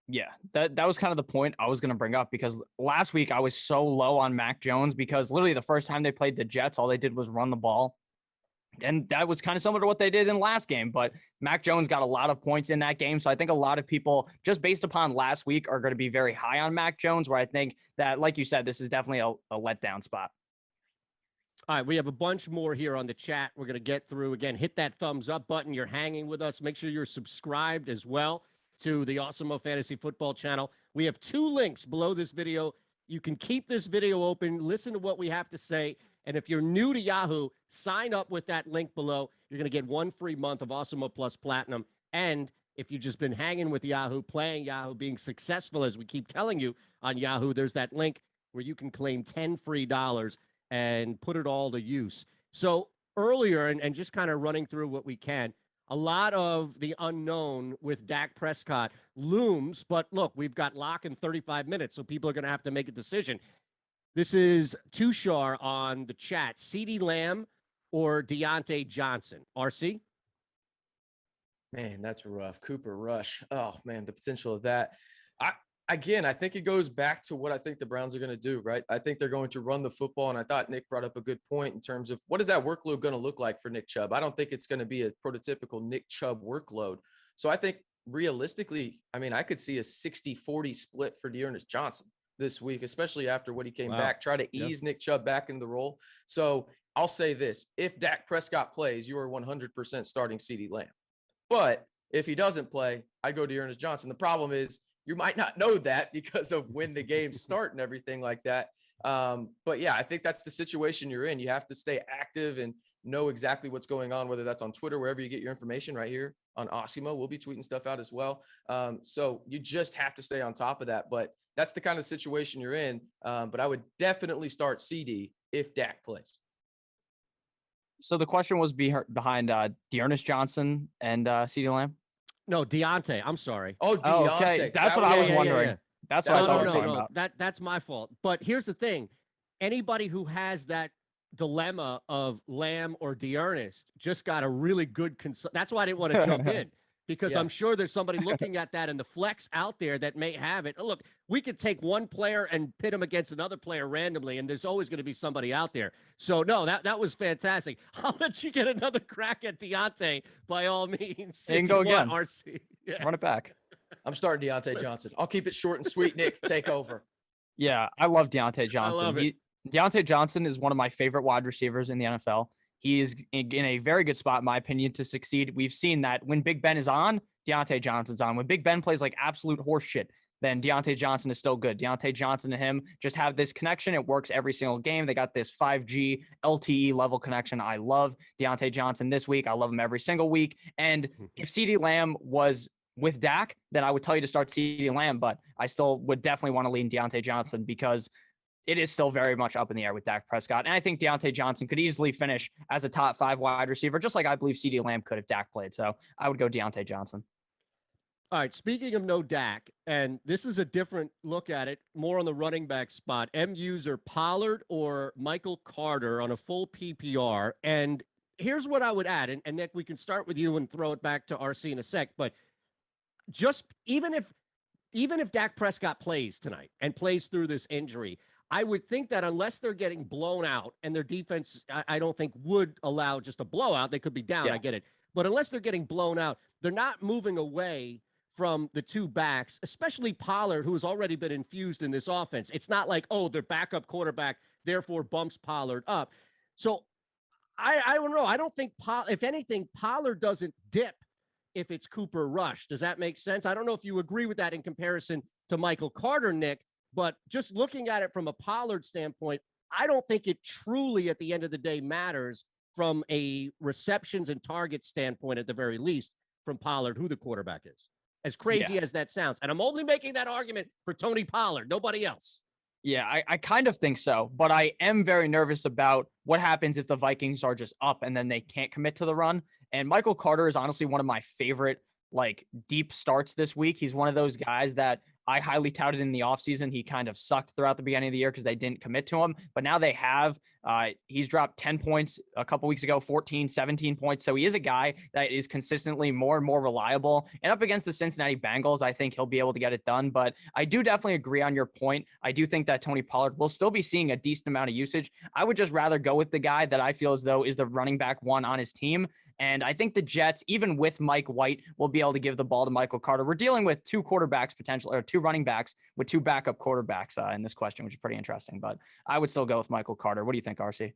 Yeah, that was kind of the point I was going to bring up, because last week I was so low on Mac Jones because literally the first time they played the Jets, all they did was run the ball. And that was kind of similar to what they did in last game. But Mac Jones got a lot of points in that game. So I think a lot of people, just based upon last week, are going to be very high on Mac Jones, where I think that, like you said, this is definitely a letdown spot. All right, we have a bunch more here on the chat we're going to get through. Again, hit that thumbs up button. You're hanging with us. Make sure you're subscribed as well to the Awesemo Fantasy Football channel. We have 2 links below this video. You can keep this video open, listen to what we have to say. And if you're new to Yahoo, sign up with that link below. You're going to get 1 free month of Awesemo Plus Platinum. And if you've just been hanging with Yahoo, playing Yahoo, being successful, as we keep telling you on Yahoo, there's that link where you can claim $10 free and put it all to use. So earlier, and just kind of running through what we can, a lot of the unknown with Dak Prescott looms. But look, we've got lock in 35 minutes, so people are going to have to make a decision. This is Tushar on the chat. CeeDee Lamb or Deontay Johnson? RC? Man, that's rough. Cooper Rush. Oh, man, the potential of that. I think it goes back to what I think the Browns are going to do, right? I think they're going to run the football, and I thought Nick brought up a good point in terms of what is that workload going to look like for Nick Chubb? I don't think it's going to be a prototypical Nick Chubb workload. So I think realistically, I could see a 60-40 split for Dearness Johnson this week, especially after what he came back, try to ease Nick Chubb back in the role. So I'll say this, if Dak Prescott plays, you are 100% starting CeeDee Lamb. But if he doesn't play, I'd go to Ernest Johnson. The problem is you might not know that because of when the games start and everything like that. But yeah, I think that's the situation you're in. You have to stay active and know exactly what's going on, whether that's on Twitter, wherever you get your information. Right here on Awesemo, we'll be tweeting stuff out as well. So you just have to stay on top of that. But that's the kind of situation you're in. But I would definitely start CD if Dak plays. So the question was behind Dearness Johnson and CeeDee Lamb? No, Deontay. I'm sorry. Oh, Deontay. Okay. That's what I was wondering. That's what I thought we were talking about. That's my fault. But here's the thing. Anybody who has that dilemma of Lamb or Dearness just got a really good that's why I didn't want to jump in. Because I'm sure there's somebody looking at that in the flex out there that may have it. Look, we could take one player and pit him against another player randomly, and there's always going to be somebody out there. So, no, that was fantastic. I'll let you get another crack at Deontay by all means. You can go again. RC. Yes. Run it back. I'm starting Deontay Johnson. I'll keep it short and sweet, Nick. Take over. Yeah, I love Deontay Johnson. I love it. Deontay Johnson is one of my favorite wide receivers in the NFL. He is in a very good spot, in my opinion, to succeed. We've seen that when Big Ben is on, Deontay Johnson's on. When Big Ben plays like absolute horse shit, then Deontay Johnson is still good. Deontay Johnson and him just have this connection. It works every single game. They got this 5G LTE level connection. I love Deontay Johnson this week. I love him every single week. And if CeeDee Lamb was with Dak, then I would tell you to start CeeDee Lamb, but I still would definitely want to lean Deontay Johnson because it is still very much up in the air with Dak Prescott. And I think Deontay Johnson could easily finish as a top 5 wide receiver, just like I believe CeeDee Lamb could if Dak played. So I would go Deontay Johnson. All right, speaking of no Dak, and this is a different look at it, more on the running back spot, user Pollard or Michael Carter on a full PPR. And here's what I would add, and Nick, we can start with you and throw it back to RC in a sec, but just even if Dak Prescott plays tonight and plays through this injury, I would think that unless they're getting blown out and their defense, I don't think would allow just a blowout. They could be down. Yeah. I get it. But unless they're getting blown out, they're not moving away from the 2 backs, especially Pollard, who has already been infused in this offense. It's not like, oh, their backup quarterback, therefore bumps Pollard up. So I don't know. I don't think, if anything, Pollard doesn't dip if it's Cooper Rush. Does that make sense? I don't know if you agree with that in comparison to Michael Carter, Nick, but just looking at it from a Pollard standpoint, I don't think it truly at the end of the day matters from a receptions and target standpoint, at the very least, from Pollard, who the quarterback is. As crazy as that sounds. And I'm only making that argument for Tony Pollard, nobody else. Yeah, I kind of think so, but I am very nervous about what happens if the Vikings are just up and then they can't commit to the run. And Michael Carter is honestly one of my favorite, deep starts this week. He's one of those guys that I highly touted in the offseason. He kind of sucked throughout the beginning of the year because they didn't commit to him, but now they have. He's dropped 10 points a couple weeks ago, 14, 17 points. So he is a guy that is consistently more and more reliable. And up against the Cincinnati Bengals, I think he'll be able to get it done. But I do definitely agree on your point. I do think that Tony Pollard will still be seeing a decent amount of usage. I would just rather go with the guy that I feel as though is the running back one on his team. And I think the Jets, even with Mike White, will be able to give the ball to Michael Carter. We're dealing with two quarterbacks potentially, or two running backs with two backup quarterbacks in this question, which is pretty interesting. But I would still go with Michael Carter. What do you think, RC?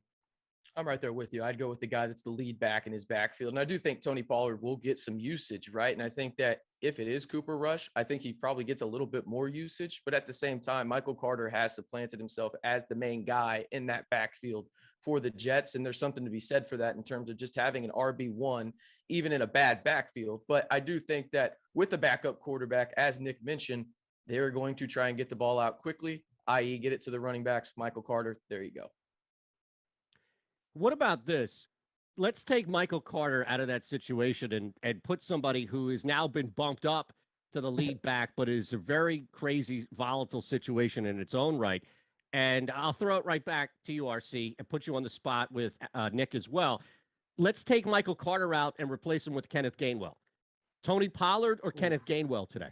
I'm right there with you. I'd go with the guy that's the lead back in his backfield. And I do think Tony Pollard will get some usage, right? And I think that if it is Cooper Rush, I think he probably gets a little bit more usage. But at the same time, Michael Carter has supplanted himself as the main guy in that backfield for the Jets. And there's something to be said for that in terms of just having an RB1, even in a bad backfield. But I do think that with the backup quarterback, as Nick mentioned, they're going to try and get the ball out quickly, i.e. get it to the running backs. Michael Carter, there you go. What about this? Let's take Michael Carter out of that situation and put somebody who has now been bumped up to the lead back, but is a very crazy, volatile situation in its own right. And I'll throw it right back to you, RC, and put you on the spot with Nick as well. Let's take Michael Carter out and replace him with Kenneth Gainwell. Tony Pollard or Kenneth Gainwell today?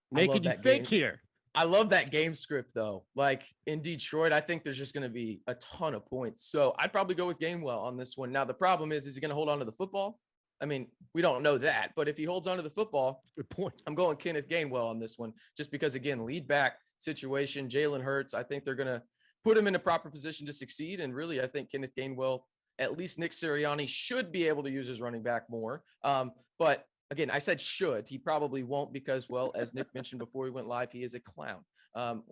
Making you think here. I love that game script, though. Like in Detroit, I think there's just going to be a ton of points. So I'd probably go with Gainwell on this one. Now, the problem is he going to hold on to the football? I mean, we don't know that. But if he holds on to the football, good point. I'm going Kenneth Gainwell on this one, just because, again, lead back situation, Jalen Hurts, I think they're going to put him in a proper position to succeed. And really, I think Kenneth Gainwell, at least Nick Sirianni, should be able to use his running back more. But again, I said should. He probably won't because, well, as Nick mentioned before we went live, he is a clown.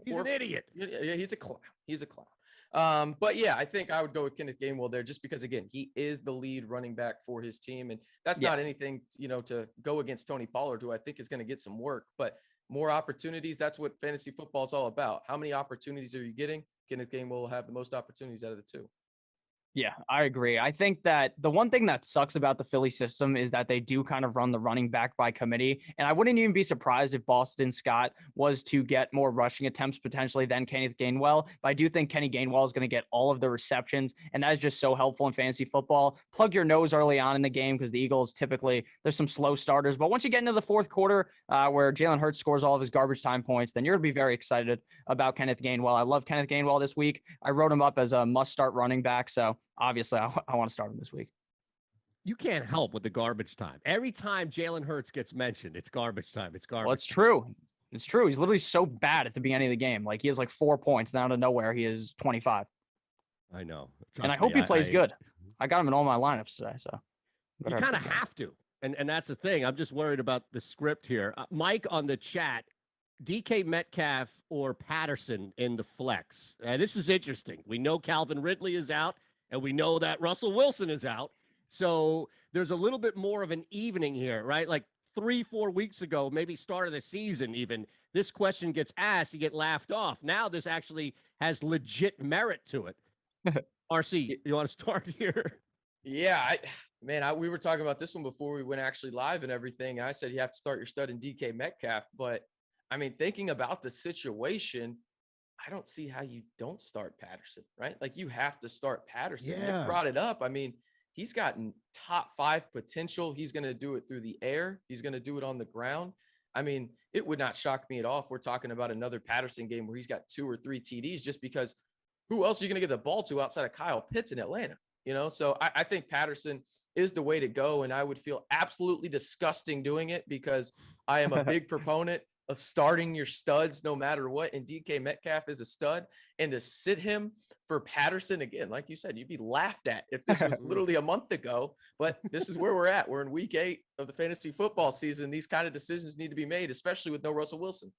He's an idiot. Yeah, he's a clown. He's a clown. But yeah, I think I would go with Kenneth Gainwell there just because, again, he is the lead running back for his team. And that's not anything, to go against Tony Pollard, who I think is going to get some work. But more opportunities, that's what fantasy football is all about. How many opportunities are you getting? Kenneth Gainwell will have the most opportunities out of the two. Yeah, I agree. I think that the one thing that sucks about the Philly system is that they do kind of run the running back by committee. And I wouldn't even be surprised if Boston Scott was to get more rushing attempts potentially than Kenneth Gainwell. But I do think Kenny Gainwell is going to get all of the receptions. And that is just so helpful in fantasy football. Plug your nose early on in the game because the Eagles typically, there's some slow starters. But once you get into the fourth quarter where Jalen Hurts scores all of his garbage time points, then you're going to be very excited about Kenneth Gainwell. I love Kenneth Gainwell this week. I wrote him up as a must-start running back. So obviously, I want to start him this week. You can't help with the garbage time. Every time Jalen Hurts gets mentioned, it's garbage time. It's garbage. Well, it's true. It's true. He's literally so bad at the beginning of the game. Like, he has 4 points. Now out of nowhere, he is 25. I know. And I hope he plays good. I got him in all my lineups today. So you kind of have to. And that's the thing. I'm just worried about the script here. Mike on the chat, DK Metcalf or Patterson in the flex. This is interesting. We know Calvin Ridley is out. And we know that Russell Wilson is out. So there's a little bit more of an evening here, right? Like 3-4 weeks ago, maybe start of the season even, this question gets asked, you get laughed off. Now this actually has legit merit to it. RC, you want to start here? Yeah, we were talking about this one before we went actually live and everything. And I said you have to start your stud in DK Metcalf. But, I mean, thinking about the situation, I don't see how you don't start Patterson, right? Like, you have to start Patterson. Yeah. Nick brought it up. I mean, he's gotten top 5 potential. He's going to do it through the air. He's going to do it on the ground. I mean, it would not shock me at all if we're talking about another Patterson game where he's got 2 or 3 TDs, just because who else are you going to get the ball to outside of Kyle Pitts in Atlanta? So I think Patterson is the way to go. And I would feel absolutely disgusting doing it because I am a big proponent of starting your studs no matter what, and DK Metcalf is a stud, and to sit him for Patterson again, like you said, you'd be laughed at if this was literally a month ago, but this is where we're at. We're in week 8 of the fantasy football season. These kind of decisions need to be made, especially with no Russell Wilson.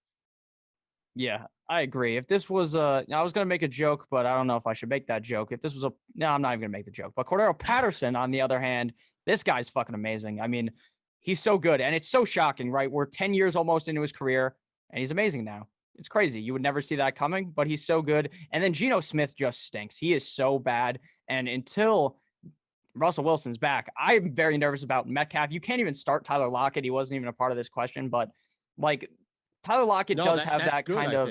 Yeah, I agree. If this was I was going to make a joke, but I don't know if I should make that joke. If this was no, I'm not even going to make the joke. But Cordarrelle Patterson, on the other hand, this guy's fucking amazing. I mean, he's so good, and it's so shocking, right? We're 10 years almost into his career, and he's amazing now. It's crazy. You would never see that coming, but he's so good. And then Geno Smith just stinks. He is so bad. And until Russell Wilson's back, I'm very nervous about Metcalf. You can't even start Tyler Lockett. He wasn't even a part of this question, but like Tyler Lockett does have that kind of.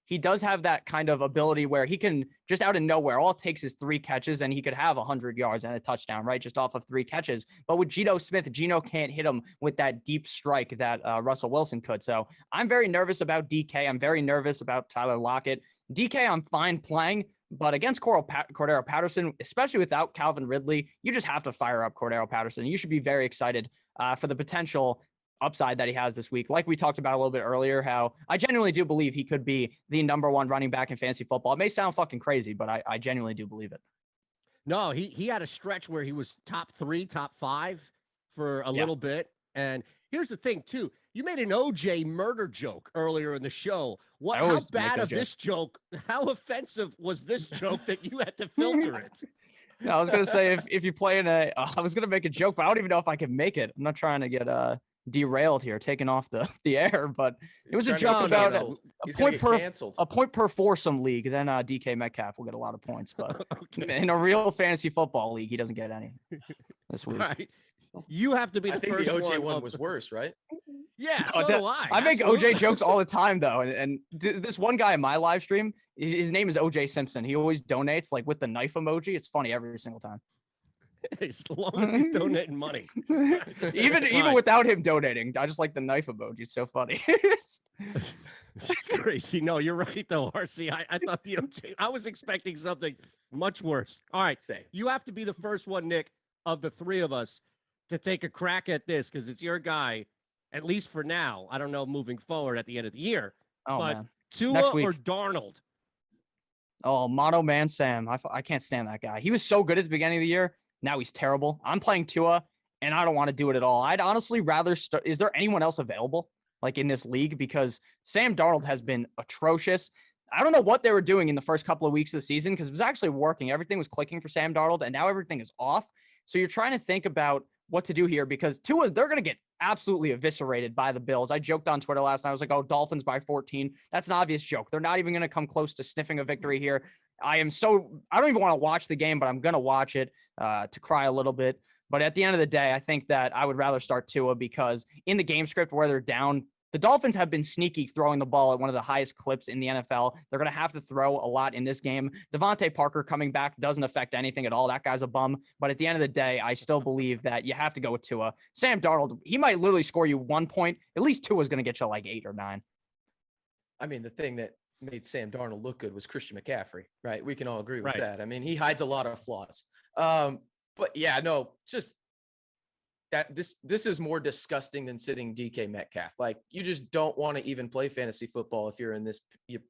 He does have that kind of ability where he can just out of nowhere, all it takes is 3 catches and he could have 100 yards and a touchdown, right? Just off of 3 catches. But with Geno Smith, Geno can't hit him with that deep strike that Russell Wilson could. So I'm very nervous about DK. I'm very nervous about Tyler Lockett. DK, I'm fine playing, but against Cordarrelle Patterson, especially without Calvin Ridley, you just have to fire up Cordarrelle Patterson. You should be very excited for the potential upside that he has this week. Like we talked about a little bit earlier, how I genuinely do believe he could be the number 1 running back in fantasy football. It may sound fucking crazy, but I genuinely do believe it. No, he had a stretch where he was top 3, top 5 for a little bit. And here's the thing too. You made an OJ murder joke earlier in the show. How bad of this joke, how offensive was this joke that you had to filter it? No, I was going to say, if you play in I was going to make a joke, but I don't even know if I can make it. I'm not trying to get derailed here, taken off the air, but it was a joke about a point per foursome league. Then DK Metcalf will get a lot of points, but in a real fantasy football league, he doesn't get any this week. Right. You have to be the first. I think the OJ one was worse, right? Yeah, so do I. I make OJ jokes all the time though, and this one guy in my live stream, his name is OJ Simpson. He always donates like with the knife emoji. It's funny every single time. As long as he's donating money. even without him donating, I just like the knife emoji. It's so funny. It's crazy. No, you're right though, RC. I thought the OJ, I was expecting something much worse. All right, you have to be the first one, Nick, of the 3 of us to take a crack at this because it's your guy, at least for now. I don't know moving forward at the end of the year. Oh, but man. Tua or Darnold? Oh, Mono Man Sam. I can't stand that guy. He was so good at the beginning of the year. Now he's terrible. I'm playing Tua, and I don't want to do it at all. I'd honestly rather start. Is there anyone else available, like in this league? Because Sam Darnold has been atrocious. I don't know what they were doing in the first couple of weeks of the season because it was actually working. Everything was clicking for Sam Darnold, and now everything is off. So you're trying to think about what to do here because Tua, they're going to get absolutely eviscerated by the Bills. I joked on Twitter last night. I was like, oh, Dolphins by 14. That's an obvious joke. They're not even going to come close to sniffing a victory here. I don't even want to watch the game, but I'm going to watch it to cry a little bit. But at the end of the day, I think that I would rather start Tua because in the game script where they're down, the Dolphins have been sneaky throwing the ball at one of the highest clips in the NFL. They're going to have to throw a lot in this game. Devontae Parker coming back doesn't affect anything at all. That guy's a bum. But at the end of the day, I still believe that you have to go with Tua. Sam Darnold, he might literally score you 1 point. At least Tua's going to get you like 8 or 9. I mean, the thing that made Sam Darnold look good was Christian McCaffrey, right? We can all agree with that. I mean, he hides a lot of flaws. But yeah, no, just that this is more disgusting than sitting DK Metcalf. Like, you just don't want to even play fantasy football if you're in this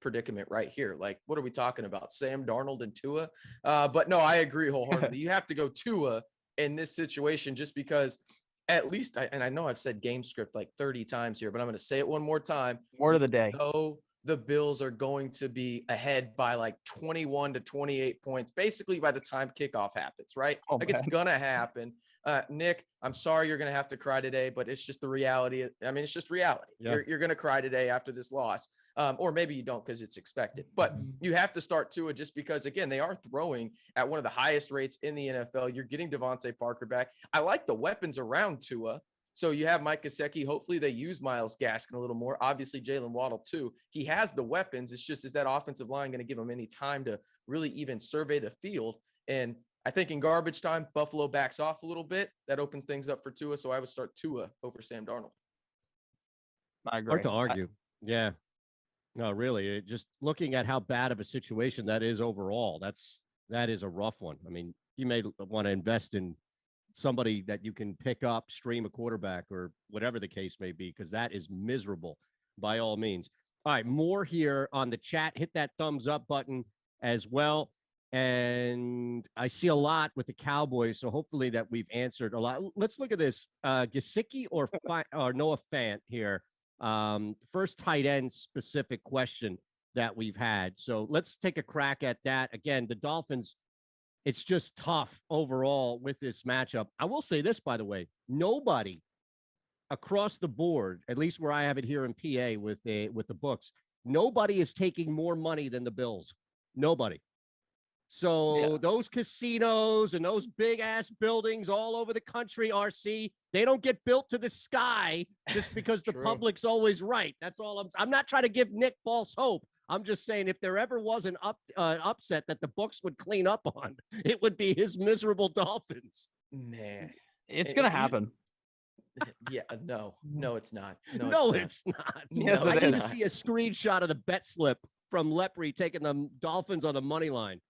predicament right here. Like, what are we talking about? Sam Darnold and Tua? But no, I agree wholeheartedly. You have to go Tua in this situation just because at least, and I know I've said game script like 30 times here, but I'm going to say it one more time. Word of the day. The Bills are going to be ahead by like 21 to 28 points, basically by the time kickoff happens, right? It's going to happen. Nick, I'm sorry you're going to have to cry today, but it's just the reality. I mean, it's just reality. Yeah. You're going to cry today after this loss. Or maybe you don't because it's expected. But you have to start Tua just because, again, they are throwing at one of the highest rates in the NFL. You're getting Devontae Parker back. I like the weapons around Tua. So you have Mike Gesicki. Hopefully they use Myles Gaskin a little more. Obviously, Jalen Waddle, too. He has the weapons. It's just, is that offensive line going to give him any time to really even survey the field? And I think in garbage time, Buffalo backs off a little bit. That opens things up for Tua. So I would start Tua over Sam Darnold. I agree. Hard to argue. Yeah. No, really. Just looking at how bad of a situation that is overall, that is a rough one. I mean, you may want to invest in somebody that you can pick up, stream a quarterback or whatever the case may be, because that is miserable. by all means. All right, more here on the chat. Hit that thumbs up button as well. And I see a lot with the Cowboys, so hopefully that we've answered a lot. Let's look at this. Gesicki or Noah Fant here. First tight end specific question that we've had. So let's take a crack at that. Again, the Dolphins, it's just tough overall with this matchup. I will say this, by the way, nobody across the board, at least where I have it here in PA with the books, nobody is taking more money than the Bills. Nobody. So those casinos and those big ass buildings all over the country, RC, they don't get built to the sky just because the public's always right. That's all I'm not trying to give Nick false hope. I'm just saying if there ever was an upset that the books would clean up on, it would be his miserable Dolphins. Man, it's going to happen. No, it's not. No, it's not. Yes, I need to see a screenshot of the bet slip from Lepre taking the Dolphins on the money line.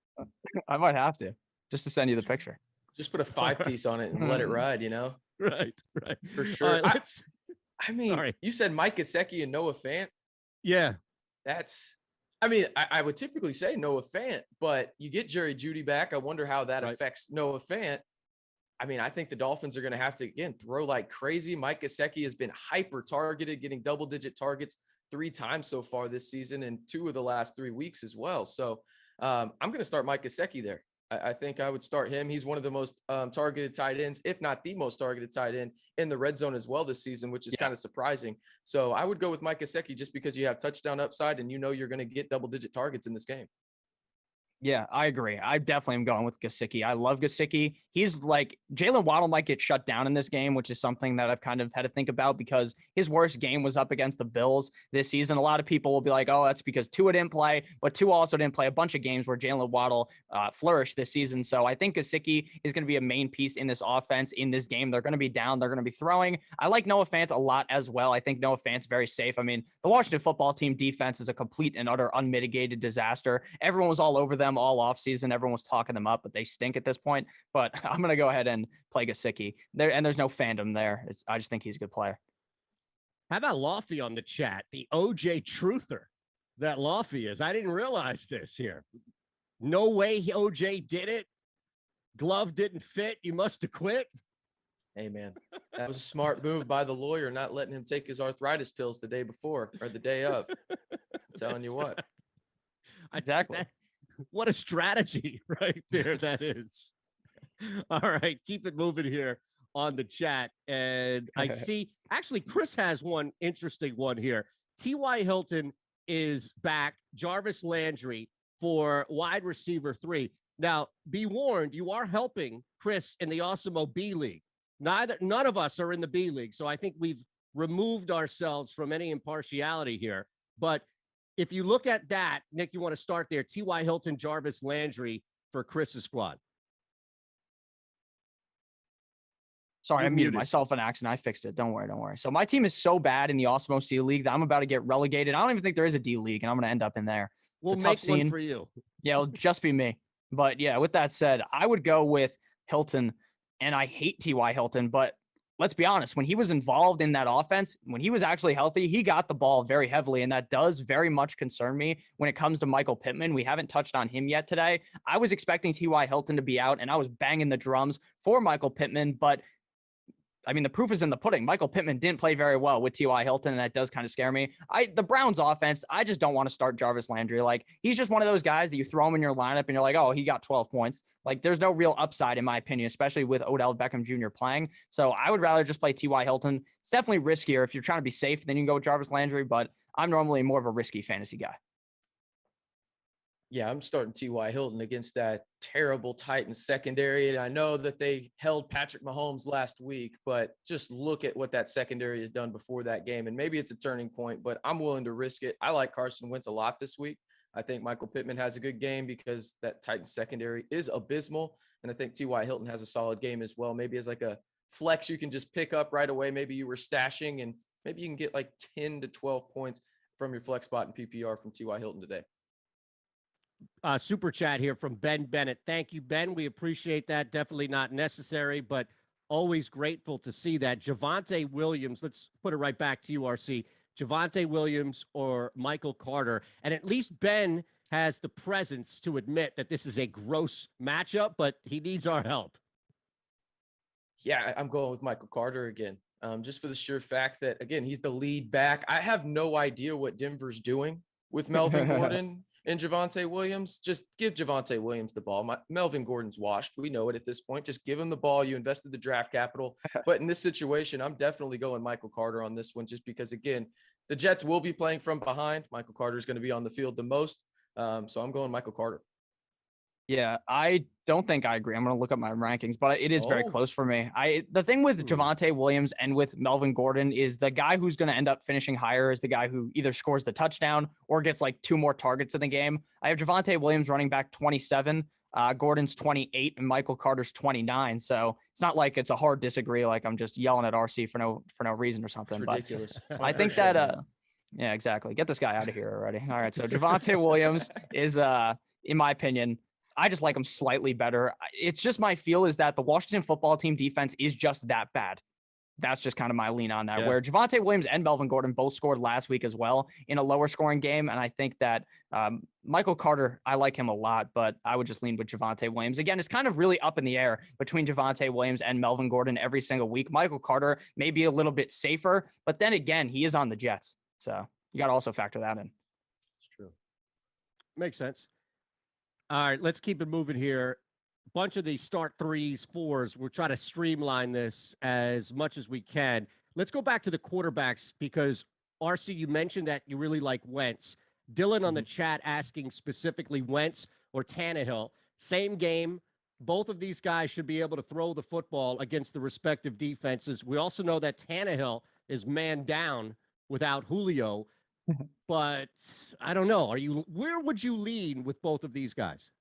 I might have to just to send you the picture. Just put a 5-piece on it and let it ride, Right. For sure. Right, you said Mike Gesicki and Noah Fant. Yeah. I would typically say Noah Fant, but you get Jeudy back. I wonder how that affects Noah Fant. I think the Dolphins are going to have to, again, throw like crazy. Mike Gesicki has been hyper targeted, getting double-digit targets 3 times so far this season and 2 of the last 3 weeks as well. So I'm going to start Mike Gesicki there. I think I would start him. He's one of the most targeted tight ends, if not the most targeted tight end in the red zone as well this season, which is kind of surprising. So I would go with Mike Gesicki just because you have touchdown upside and you're going to get double-digit targets in this game. Yeah, I agree. I definitely am going with Gesicki. I love Gesicki. He's like Jalen Waddle might get shut down in this game, which is something that I've kind of had to think about because his worst game was up against the Bills this season. A lot of people will be like, oh, that's because Tua didn't play, but Tua also didn't play a bunch of games where Jalen Waddle flourished this season. So I think Gesicki is going to be a main piece in this offense in this game. They're going to be down. They're going to be throwing. I like Noah Fant a lot as well. I think Noah Fant's very safe. The Washington football team defense is a complete and utter unmitigated disaster. Everyone was all over them all offseason. Everyone was talking them up, but they stink at this point. But I'm going to go ahead and play Gesicki there. And there's no fandom there. I just think he's a good player. How about Lofty on the chat? The OJ truther that Lofty is. I didn't realize this here. No way OJ did it. Glove didn't fit. You must have quit. Hey, man, that was a smart move by the lawyer, not letting him take his arthritis pills the day before or the day of. I'm telling you what. Exactly. What a strategy right there that is. All right, keep it moving here on the chat. And I see, actually, Chris has one interesting one here. T.Y. Hilton is back, Jarvis Landry for wide receiver 3. Now, be warned, you are helping Chris in the Awesemo B League. None of us are in the B League, so I think we've removed ourselves from any impartiality here. But if you look at that, Nick, you want to start there. T.Y. Hilton, Jarvis Landry for Chris's squad. Sorry, I muted myself in accident. I fixed it. Don't worry. So my team is so bad in the Awesemo C League that I'm about to get relegated. I don't even think there is a D League, and I'm going to end up in there. We'll make one for you. Yeah, it'll just be me. But yeah, with that said, I would go with Hilton, and I hate T.Y. Hilton, but let's be honest, when he was involved in that offense, when he was actually healthy, he got the ball very heavily, and that does very much concern me when it comes to Michael Pittman. We haven't touched on him yet today. I was expecting T.Y. Hilton to be out, and I was banging the drums for Michael Pittman, but the proof is in the pudding. Michael Pittman didn't play very well with T.Y. Hilton, and that does kind of scare me. The Browns offense, I just don't want to start Jarvis Landry. He's just one of those guys that you throw him in your lineup and you're like, oh, he got 12 points. There's no real upside in my opinion, especially with Odell Beckham Jr. playing. So I would rather just play T.Y. Hilton. It's definitely riskier. If you're trying to be safe, then you can go with Jarvis Landry, but I'm normally more of a risky fantasy guy. Yeah, I'm starting T.Y. Hilton against that terrible Titans secondary. And I know that they held Patrick Mahomes last week, but just look at what that secondary has done before that game. And maybe it's a turning point, but I'm willing to risk it. I like Carson Wentz a lot this week. I think Michael Pittman has a good game because that Titans secondary is abysmal. And I think T.Y. Hilton has a solid game as well. Maybe as a flex you can just pick up right away. Maybe you were stashing and maybe you can get 10 to 12 points from your flex spot in PPR from T.Y. Hilton today. Super chat here from Ben Bennett. Thank you, Ben. We appreciate that. Definitely not necessary, but always grateful to see that. Javonte Williams, let's put it right back to you, RC. Javonte Williams or Michael Carter. And at least Ben has the presence to admit that this is a gross matchup, but he needs our help. Yeah, I'm going with Michael Carter again, just for the sheer fact that, again, he's the lead back. I have no idea what Denver's doing with Melvin Gordon and Javonte Williams. Just give Javonte Williams the ball. Melvin Gordon's washed. We know it at this point. Just give him the ball. You invested the draft capital. But in this situation, I'm definitely going Michael Carter on this one, just because, again, the Jets will be playing from behind. Michael Carter is going to be on the field the most. So I'm going Michael Carter. Yeah, I don't think I agree. I'm going to look up my rankings, but it is very close for me. The thing with Javonte Williams and with Melvin Gordon is the guy who's going to end up finishing higher is the guy who either scores the touchdown or gets like 2 more targets in the game. I have Javonte Williams running back 27, Gordon's 28, and Michael Carter's 29. So it's not like it's a hard disagree. Like I'm just yelling at RC for no reason or something. It's ridiculous. But I think that yeah, exactly. Get this guy out of here already. All right, so Javonte Williams is in my opinion, I just like him slightly better. It's just my feel is that the Washington football team defense is just that bad. That's just kind of my lean on that, where Javonte Williams and Melvin Gordon both scored last week as well in a lower scoring game. And I think that Michael Carter, I like him a lot, but I would just lean with Javonte Williams. Again, it's kind of really up in the air between Javonte Williams and Melvin Gordon every single week. Michael Carter may be a little bit safer, but then again, he is on the Jets. So you got to also factor that in. It's true. Makes sense. All right, let's keep it moving here. Bunch of these start 3s, 4s. We're trying to streamline this as much as we can. Let's go back to the quarterbacks because, RC, you mentioned that you really like Wentz. Dylan on the chat asking specifically Wentz or Tannehill. Same game. Both of these guys should be able to throw the football against the respective defenses. We also know that Tannehill is man down without Julio. But I don't know. Where would you lean with both of these guys?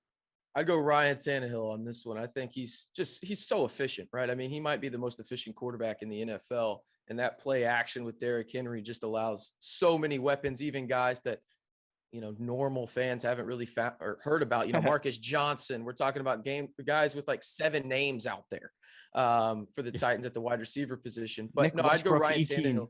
I'd go Ryan Tannehill on this one. I think he's so efficient, right? I mean, he might be the most efficient quarterback in the NFL, and that play action with Derrick Henry just allows so many weapons, even guys that, normal fans haven't really found or heard about, Marcus Johnson. We're talking about guys with like 7 names out there for the Titans at the wide receiver position. But I'd go Ryan Tannehill.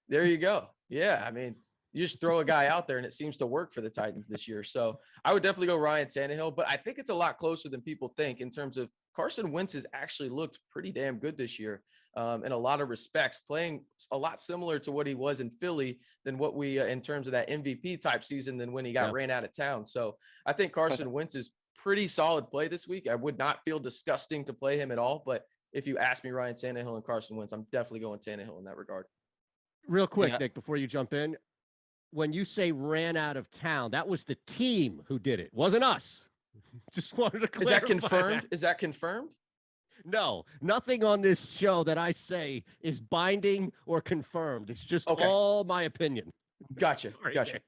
There you go. Yeah. I mean, you just throw a guy out there and it seems to work for the Titans this year. So I would definitely go Ryan Tannehill, but I think it's a lot closer than people think in terms of Carson Wentz has actually looked pretty damn good this year in a lot of respects, playing a lot similar to what he was in Philly than what we, in terms of that MVP type season than when he got ran out of town. So I think Carson Wentz is pretty solid play this week. I would not feel disgusting to play him at all. But if you ask me Ryan Tannehill and Carson Wentz, I'm definitely going Tannehill in that regard. Real quick, Nick, before you jump in, when you say ran out of town, that was the team who did it. Wasn't us. Just wanted to clarify. Is that confirmed? Is that confirmed? No, nothing on this show that I say is binding or confirmed. It's just all my opinion. Gotcha. Gotcha.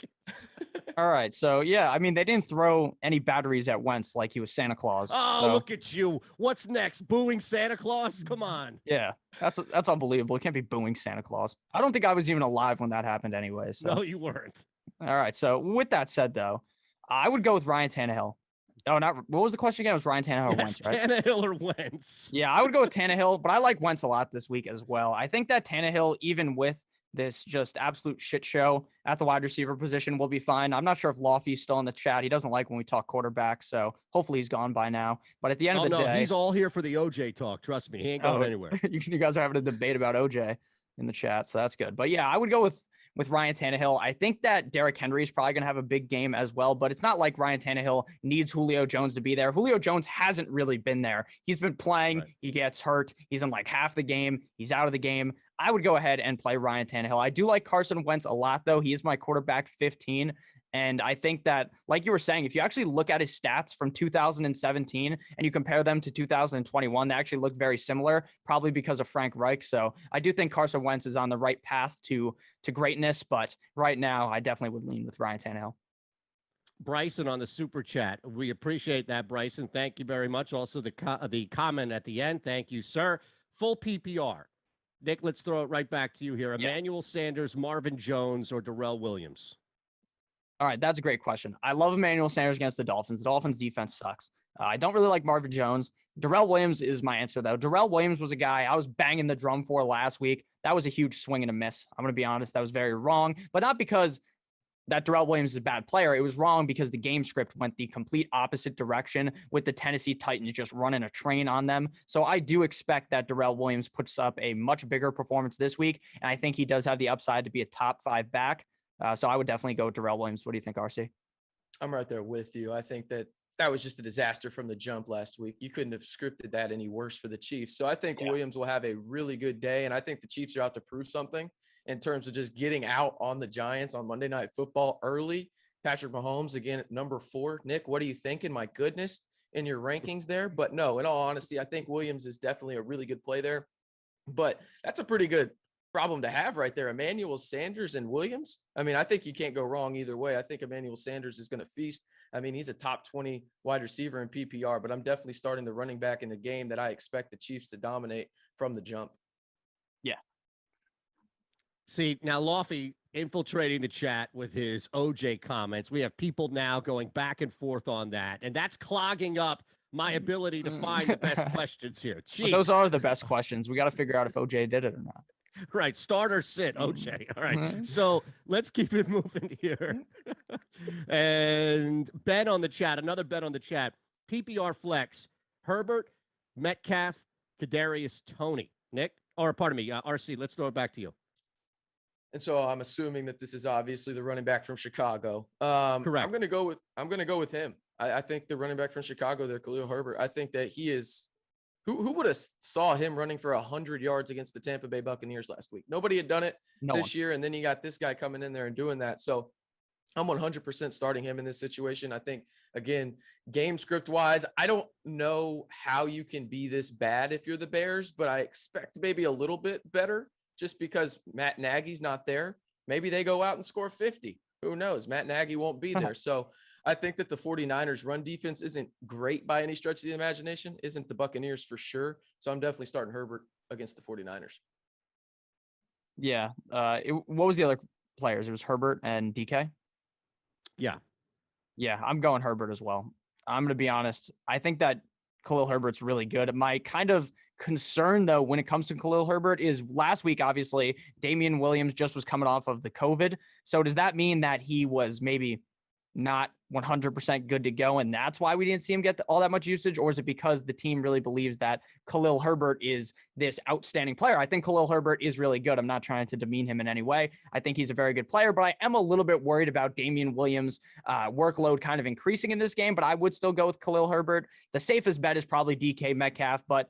All right. So, yeah, I mean, they didn't throw any batteries at Wentz like he was Santa Claus. Oh, look at you. What's next? Booing Santa Claus? Come on. Yeah, that's unbelievable. It can't be booing Santa Claus. I don't think I was even alive when that happened anyway. So. No, you weren't. All right. So, with that said, though, I would go with Ryan Tannehill. Oh, what was the question again? It was Ryan Tannehill or Wentz, right? Tannehill or Wentz. Yeah, I would go with Tannehill, but I like Wentz a lot this week as well. I think that Tannehill, even with this just absolute shit show at the wide receiver position, will be fine. I'm not sure if Lofty's still in the chat. He doesn't like when we talk quarterback, so hopefully he's gone by now. But at the end of the day, he's all here for the OJ talk. Trust me, he ain't going anywhere. You guys are having a debate about OJ in the chat, so that's good. But yeah, I would go with Ryan Tannehill. I think that Derrick Henry is probably going to have a big game as well, but it's not like Ryan Tannehill needs Julio Jones to be there. Julio Jones hasn't really been there. He's been playing. Right. He gets hurt. He's in like half the game. He's out of the game. I would go ahead and play Ryan Tannehill. I do like Carson Wentz a lot, though. He is my quarterback 15. And I think that, like you were saying, if you actually look at his stats from 2017 and you compare them to 2021, they actually look very similar, probably because of Frank Reich. So I do think Carson Wentz is on the right path to greatness. But right now, I definitely would lean with Ryan Tannehill. Bryson on the super chat. We appreciate that, Bryson. Thank you very much. Also, the comment at the end. Thank you, sir. Full PPR. Nick, let's throw it right back to you here. Emmanuel Sanders, Marvin Jones, or Darrell Williams? All right, that's a great question. I love Emmanuel Sanders against the Dolphins. The Dolphins' defense sucks. I don't really like Marvin Jones. Darrell Williams is my answer, though. Darrell Williams was a guy I was banging the drum for last week that was a huge swing and a miss. I'm going to be honest. That was very wrong, but not because that Darrell Williams is a bad player. It was wrong because the game script went the complete opposite direction with the Tennessee Titans just running a train on them. So I do expect that Darrell Williams puts up a much bigger performance this week. And I think he does have the upside to be a top 5 back. So I would definitely go with Darrell Williams. What do you think, RC? I'm right there with you. I think that was just a disaster from the jump last week. You couldn't have scripted that any worse for the Chiefs. So I think Williams will have a really good day. And I think the Chiefs are out to prove something in terms of just getting out on the Giants on Monday Night Football early. Patrick Mahomes, again, at number 4. Nick, what are you thinking? My goodness, in your rankings there. But no, in all honesty, I think Williams is definitely a really good play there. But that's a pretty good problem to have right there. Emmanuel Sanders and Williams. I mean, I think you can't go wrong either way. I think Emmanuel Sanders is going to feast. I mean, he's a top 20 wide receiver in PPR, but I'm definitely starting the running back in the game that I expect the Chiefs to dominate from the jump. Yeah. See, now Lofty infiltrating the chat with his OJ comments. We have people now going back and forth on that, and that's clogging up my ability to find the best questions here. Well, those are the best questions. We got to figure out if OJ did it or not. Right. Start or sit, OJ. All right. So let's keep it moving here. And Ben on the chat, another bet on the chat. PPR flex, Herbert, Metcalf, Kadarius Toney. Nick, or pardon me, RC, let's throw it back to you. And so I'm assuming that this is obviously the running back from Chicago. Correct. I'm going to go with him. I think the running back from Chicago there, Khalil Herbert, I think that he is who would have saw him running for 100 yards against the Tampa Bay Buccaneers last week? Nobody had done it this year. And then you got this guy coming in there and doing that. So I'm 100% starting him in this situation. I think, again, game script wise, I don't know how you can be this bad if you're the Bears, but I expect maybe a little bit better just because Matt Nagy's not there. Maybe they go out and score 50. Who knows? Matt Nagy won't be there. So I think that the 49ers run defense isn't great by any stretch of the imagination, isn't the Buccaneers for sure. So I'm definitely starting Herbert against the 49ers. Yeah. What was the other players? It was Herbert and DK? Yeah. Yeah, I'm going Herbert as well. I'm going to be honest. I think that Khalil Herbert's really good. My kind of concern, though, when it comes to Khalil Herbert is last week, obviously, Damian Williams just was coming off of the COVID. So does that mean that he was maybe not 100% good to go, and that's why we didn't see him get all that much usage? Or is it because the team really believes that Khalil Herbert is this outstanding player? I think Khalil Herbert is really good. I'm not trying to demean him in any way. I think he's a very good player, but I am a little bit worried about Damian Williams' workload kind of increasing in this game, but I would still go with Khalil Herbert. The safest bet is probably DK Metcalf, but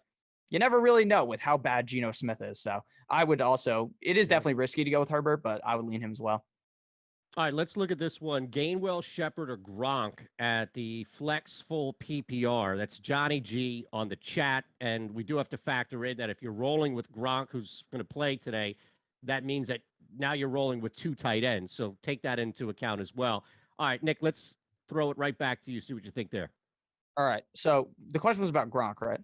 you never really know with how bad Geno Smith is. So I would also, it is definitely risky to go with Herbert, but I would lean him as well. All right, let's look at this one. Gainwell, Shepard, or Gronk at the flex full PPR. That's Johnny G on the chat. And we do have to factor in that if you're rolling with Gronk, who's going to play today, that means that now you're rolling with 2 tight ends. So take that into account as well. All right, Nick, let's throw it right back to you. See what you think there. All right. So the question was about Gronk, right?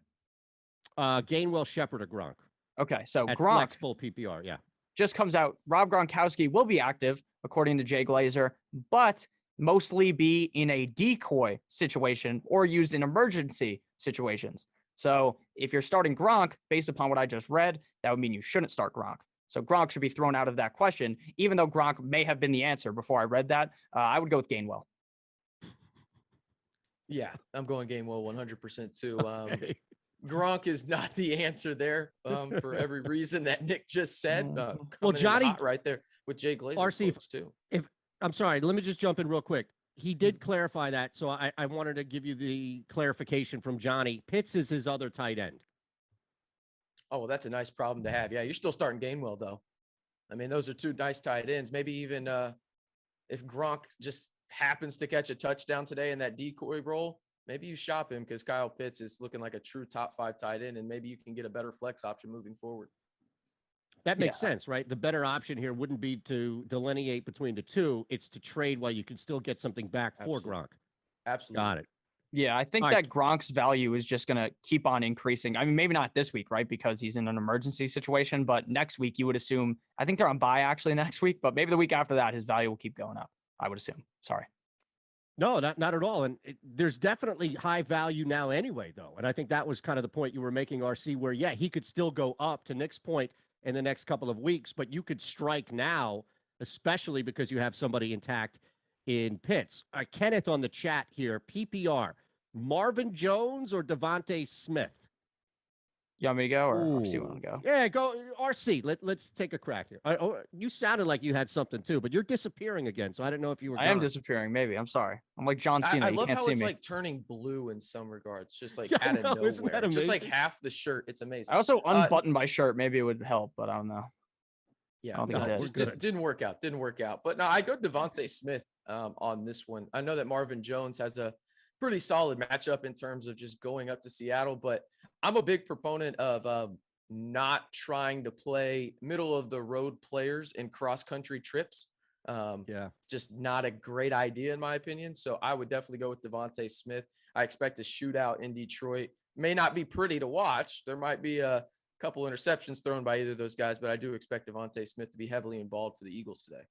Gainwell, Shepard, or Gronk. Okay, so at Gronk flex full PPR, yeah. Just comes out. Rob Gronkowski will be active, according to Jay Glazer, but mostly be in a decoy situation or used in emergency situations. So if you're starting Gronk, based upon what I just read, that would mean you shouldn't start Gronk. So Gronk should be thrown out of that question, even though Gronk may have been the answer before I read that. I would go with Gainwell. Yeah, I'm going Gainwell 100% too. Okay. Gronk is not the answer there for every reason that Nick just said. Well, Johnny right there with Jay Glazer RC too. If I'm sorry, let me just jump in real quick. He did clarify that, so I wanted to give you the clarification from Johnny. Pitts is his other tight end. Oh, well, that's a nice problem to have. Yeah, you're still starting Gainwell though. I mean, those are 2 nice tight ends. Maybe even if Gronk just happens to catch a touchdown today in that decoy role, maybe you shop him because Kyle Pitts is looking like a true top 5 tight end, and maybe you can get a better flex option moving forward. That makes sense, right? The better option here wouldn't be to delineate between the 2. It's to trade while you can still get something back for Gronk. Absolutely. Got it. Yeah, I think that Gronk's value is just going to keep on increasing. I mean, maybe not this week, right? Because he's in an emergency situation, but next week you would assume, I think they're on bye actually next week, but maybe the week after that, his value will keep going up, I would assume. Sorry. No, not at all. And there's definitely high value now anyway, though. And I think that was kind of the point you were making, RC, where, yeah, he could still go up. To Nick's point, in the next couple of weeks, but you could strike now, especially because you have somebody intact in Pitts. Kenneth on the chat here, PPR, Marvin Jones or Devontae Smith? You want me to go or RC want to go? Yeah, go RC. Let's take a crack here. You sounded like you had something too, but you're disappearing again, so I didn't know if you were. I am disappearing. Maybe. I'm sorry. I'm like John Cena. I you love can't how see it's me. like turning blue in some regards, just like Yeah, out of isn't that nowhere, just like amazing? half the shirt. It's amazing. I also unbuttoned my shirt. Maybe it would help, but I don't know. Yeah, I don't think it did. Didn't work out. Didn't work out. But no, I go Devontae Smith on this one. I know that Marvin Jones has a pretty solid matchup in terms of just going up to Seattle, but I'm a big proponent of not trying to play middle of the road players in cross country trips. Just not a great idea in my opinion. So I would definitely go with Devontae Smith. I expect a shootout in Detroit. May not be pretty to watch. There might be a couple interceptions thrown by either of those guys, but I do expect Devontae Smith to be heavily involved for the Eagles today.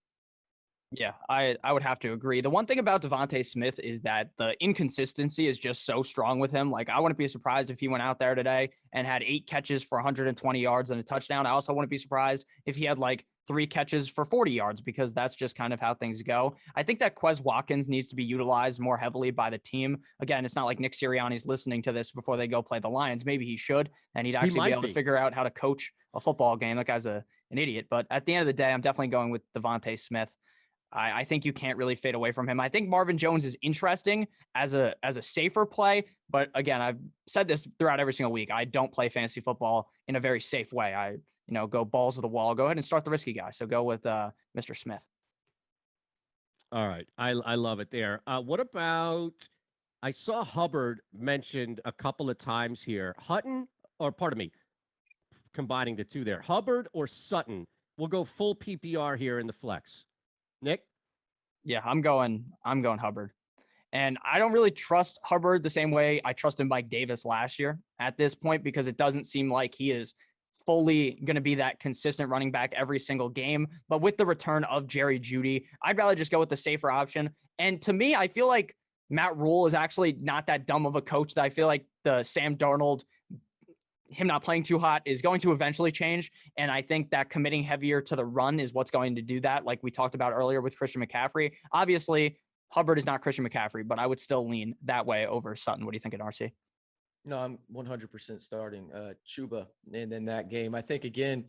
Yeah, I would have to agree. The one thing about Devontae Smith is that the inconsistency is just so strong with him. Like, I wouldn't be surprised if he went out there today and had 8 catches for 120 yards and a touchdown. I also wouldn't be surprised if he had like 3 catches for 40 yards because that's just kind of how things go. I think that Quez Watkins needs to be utilized more heavily by the team. Again, it's not like Nick Sirianni's listening to this before they go play the Lions. Maybe he should, and he'd actually be able to figure out how to coach a football game. That guy's an idiot. But at the end of the day, I'm definitely going with Devontae Smith. I think you can't really fade away from him. I think Marvin Jones is interesting as a safer play, but again, I've said this throughout every single week. I don't play fantasy football in a very safe way. I go balls to the wall. Go ahead and start the risky guy. So go with Mr. Smith. All right, I love it there. What about? I saw Hubbard mentioned a couple of times here. Combining the two there. Hubbard or Sutton? We'll go full PPR here in the flex. Nick? Yeah, I'm going Hubbard. And I don't really trust Hubbard the same way I trusted Mike Davis last year at this point, because it doesn't seem like he is fully going to be that consistent running back every single game. But with the return of Jerry Jeudy, I'd rather just go with the safer option. And to me, I feel like Matt Rule is actually not that dumb of a coach that I feel like the Sam Darnold, him not playing too hot, is going to eventually change. And I think that committing heavier to the run is what's going to do that. Like we talked about earlier with Christian McCaffrey. Obviously, Hubbard is not Christian McCaffrey, but I would still lean that way over Sutton. What do you think in RC? No, I'm 100% starting Chuba in that game. I think, again,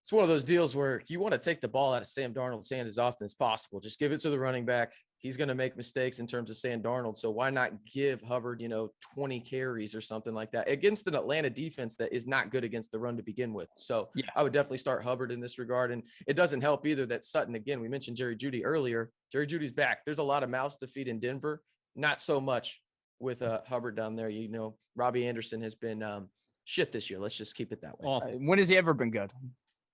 it's one of those deals where you want to take the ball out of Sam Darnold's hand as often as possible. Just give it to the running back. He's going to make mistakes in terms of Sam Darnold. So why not give Hubbard, 20 carries or something like that against an Atlanta defense that is not good against the run to begin with. So yeah, I would definitely start Hubbard in this regard. And it doesn't help either that Sutton, again, we mentioned Jerry Jeudy earlier. Jerry Judy's back. There's a lot of mouths to feed in Denver. Not so much with Hubbard down there. Robbie Anderson has been shit this year. Let's just keep it that way. When has he ever been good?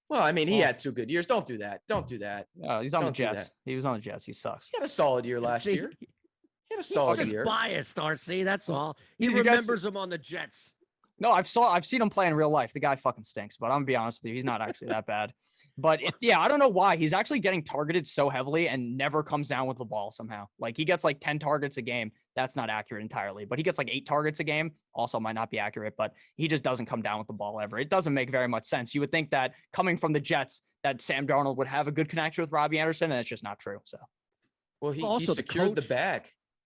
Well, I mean, he had 2 good years. Don't do that. Don't do that. He's on the Jets. He was on the Jets. He sucks. He had a solid year last year. He had a solid year. He's biased, RC. That's all. He remembers him on the Jets. No, I've seen him play in real life. The guy fucking stinks, but I'm gonna be honest with you, he's not actually that bad. But I don't know why he's actually getting targeted so heavily and never comes down with the ball somehow. Like he gets like 10 targets a game. That's not accurate entirely, but he gets like 8 targets a game. Also might not be accurate, but he just doesn't come down with the ball ever. It doesn't make very much sense. You would think that coming from the Jets, that Sam Darnold would have a good connection with Robbie Anderson, and it's just not true. So, well, he secured the bag,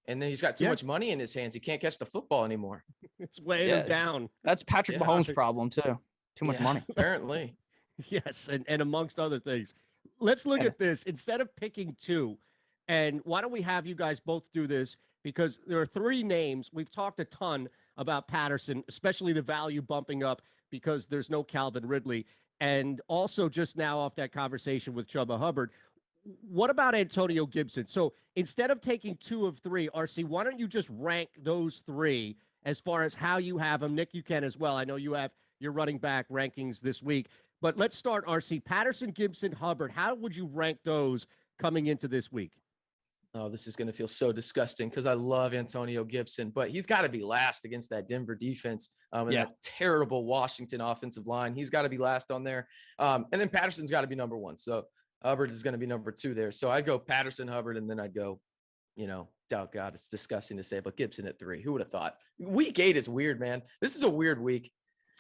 and then he's got too much money in his hands. He can't catch the football anymore. It's weighing him down. That's Patrick Mahomes' problem too. Too much money. Apparently. Yes, and amongst other things. Let's look at this. Instead of picking 2, and why don't we have you guys both do this? Because there are 3 names. We've talked a ton about Patterson, especially the value bumping up because there's no Calvin Ridley. And also just now off that conversation with Chuba Hubbard, what about Antonio Gibson? So instead of taking 2 of 3, RC, why don't you just rank those 3 as far as how you have them? Nick, you can as well. I know you have your running back rankings this week. But let's start, RC. Patterson, Gibson, Hubbard. How would you rank those coming into this week? Oh, this is going to feel so disgusting because I love Antonio Gibson, but he's got to be last against that Denver defense and that terrible Washington offensive line. He's got to be last on there. And then Patterson's got to be number 1. So Hubbard is going to be number 2 there. So I'd go Patterson, Hubbard, and then I'd go, oh God, it's disgusting to say, but Gibson at 3. Who would have thought? Week 8 is weird, man. This is a weird week.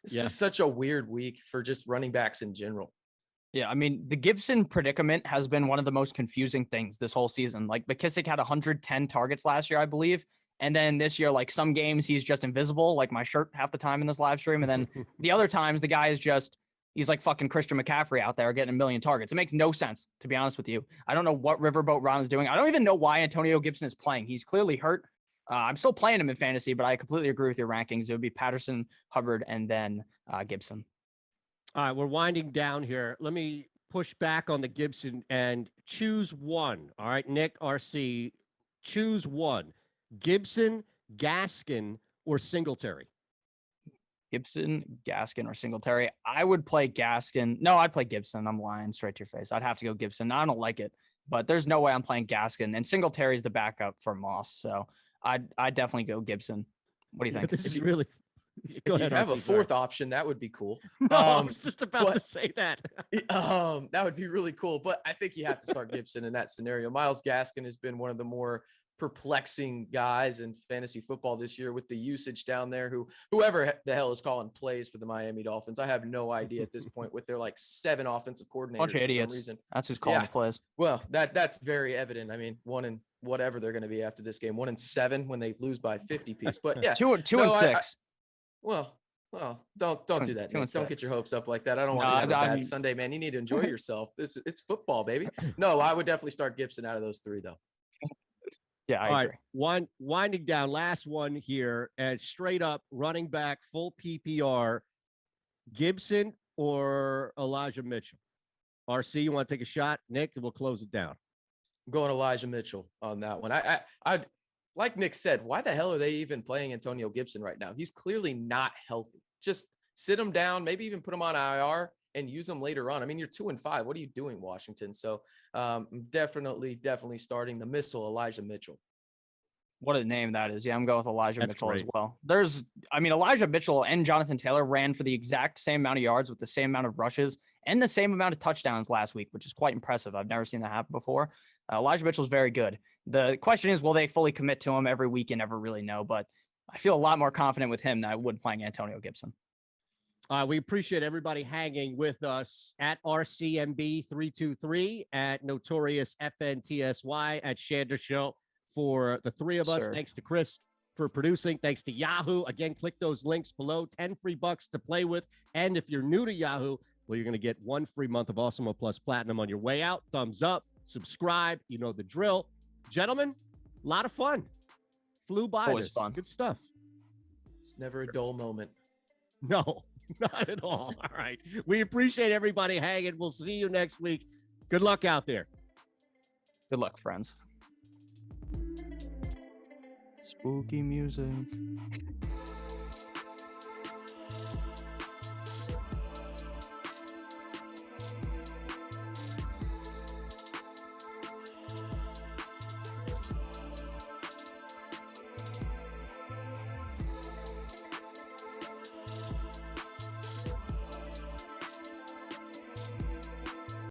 This is such a weird week for just running backs in general. Yeah, I mean, the Gibson predicament has been one of the most confusing things this whole season. Like, McKissick had 110 targets last year, I believe. And then this year, like, some games he's just invisible, like my shirt half the time in this live stream. And then the other times the guy is just, he's like fucking Christian McCaffrey out there getting a million targets. It makes no sense, to be honest with you. I don't know what Riverboat Ron is doing. I don't even know why Antonio Gibson is playing. He's clearly hurt. I'm still playing him in fantasy, but I completely agree with your rankings. It would be Patterson, Hubbard, and then Gibson. All right, we're winding down here. Let me push back on the Gibson and choose one. All right, Nick, RC, choose one. Gibson, Gaskin, or Singletary? Gibson, Gaskin, or Singletary. I would play Gaskin. No, I'd play Gibson. I'm lying straight to your face. I'd have to go Gibson. I don't like it, but there's no way I'm playing Gaskin. And Singletary is the backup for Moss, so I'd definitely go Gibson. What do you think? This is really... Go ahead, have a fourth option, that would be cool. No, I was just about to say that. That would be really cool, but I think you have to start Gibson in that scenario. Myles Gaskin has been one of the more perplexing guys in fantasy football this year with the usage down there. Whoever the hell is calling plays for the Miami Dolphins, I have no idea at this point with their like 7 offensive coordinators. Bunch of idiots. For some reason. That's who's calling the plays. Well, that's very evident. I mean, 1 in whatever they're going to be after this game, 1 in 7 when they lose by 50 piece. But yeah, 2 and 6. Well, don't do that. Don't get your hopes up like that. I don't want you to have a bad Sunday, man. You need to enjoy yourself. It's football, baby. No, I would definitely start Gibson out of those 3, though. Yeah, I agree. Right, winding down, last one here, and straight up running back, full PPR, Gibson or Elijah Mitchell? RC, you want to take a shot? Nick, we'll close it down. I'm going Elijah Mitchell on that one. I like Nick said, why the hell are they even playing Antonio Gibson right now? He's clearly not healthy. Just sit him down, maybe even put him on IR and use him later on. I mean, you're 2-5. What are you doing, Washington? So definitely starting the missile, Elijah Mitchell. What a name that is. Yeah, I'm going with Elijah Mitchell as well. Elijah Mitchell and Jonathan Taylor ran for the exact same amount of yards with the same amount of rushes and the same amount of touchdowns last week, which is quite impressive. I've never seen that happen before. Elijah Mitchell is very good. The question is, will they fully commit to him every week? You never really know, but I feel a lot more confident with him than I would playing Antonio Gibson. We appreciate everybody hanging with us at RCMB323, at Notorious FNTSY, at Shander Show. For the 3 of us, thanks to Chris for producing. Thanks to Yahoo. Again, click those links below. 10 free bucks to play with. And if you're new to Yahoo, well, you're going to get 1 free month of Awesemo Plus Platinum on your way out. Thumbs up, subscribe. You know the drill. Gentlemen, a lot of fun. Flew by. Always fun. Good stuff. It's never a dull moment. No, not at all. All right. We appreciate everybody hanging. We'll see you next week. Good luck out there. Good luck, friends. Spooky music.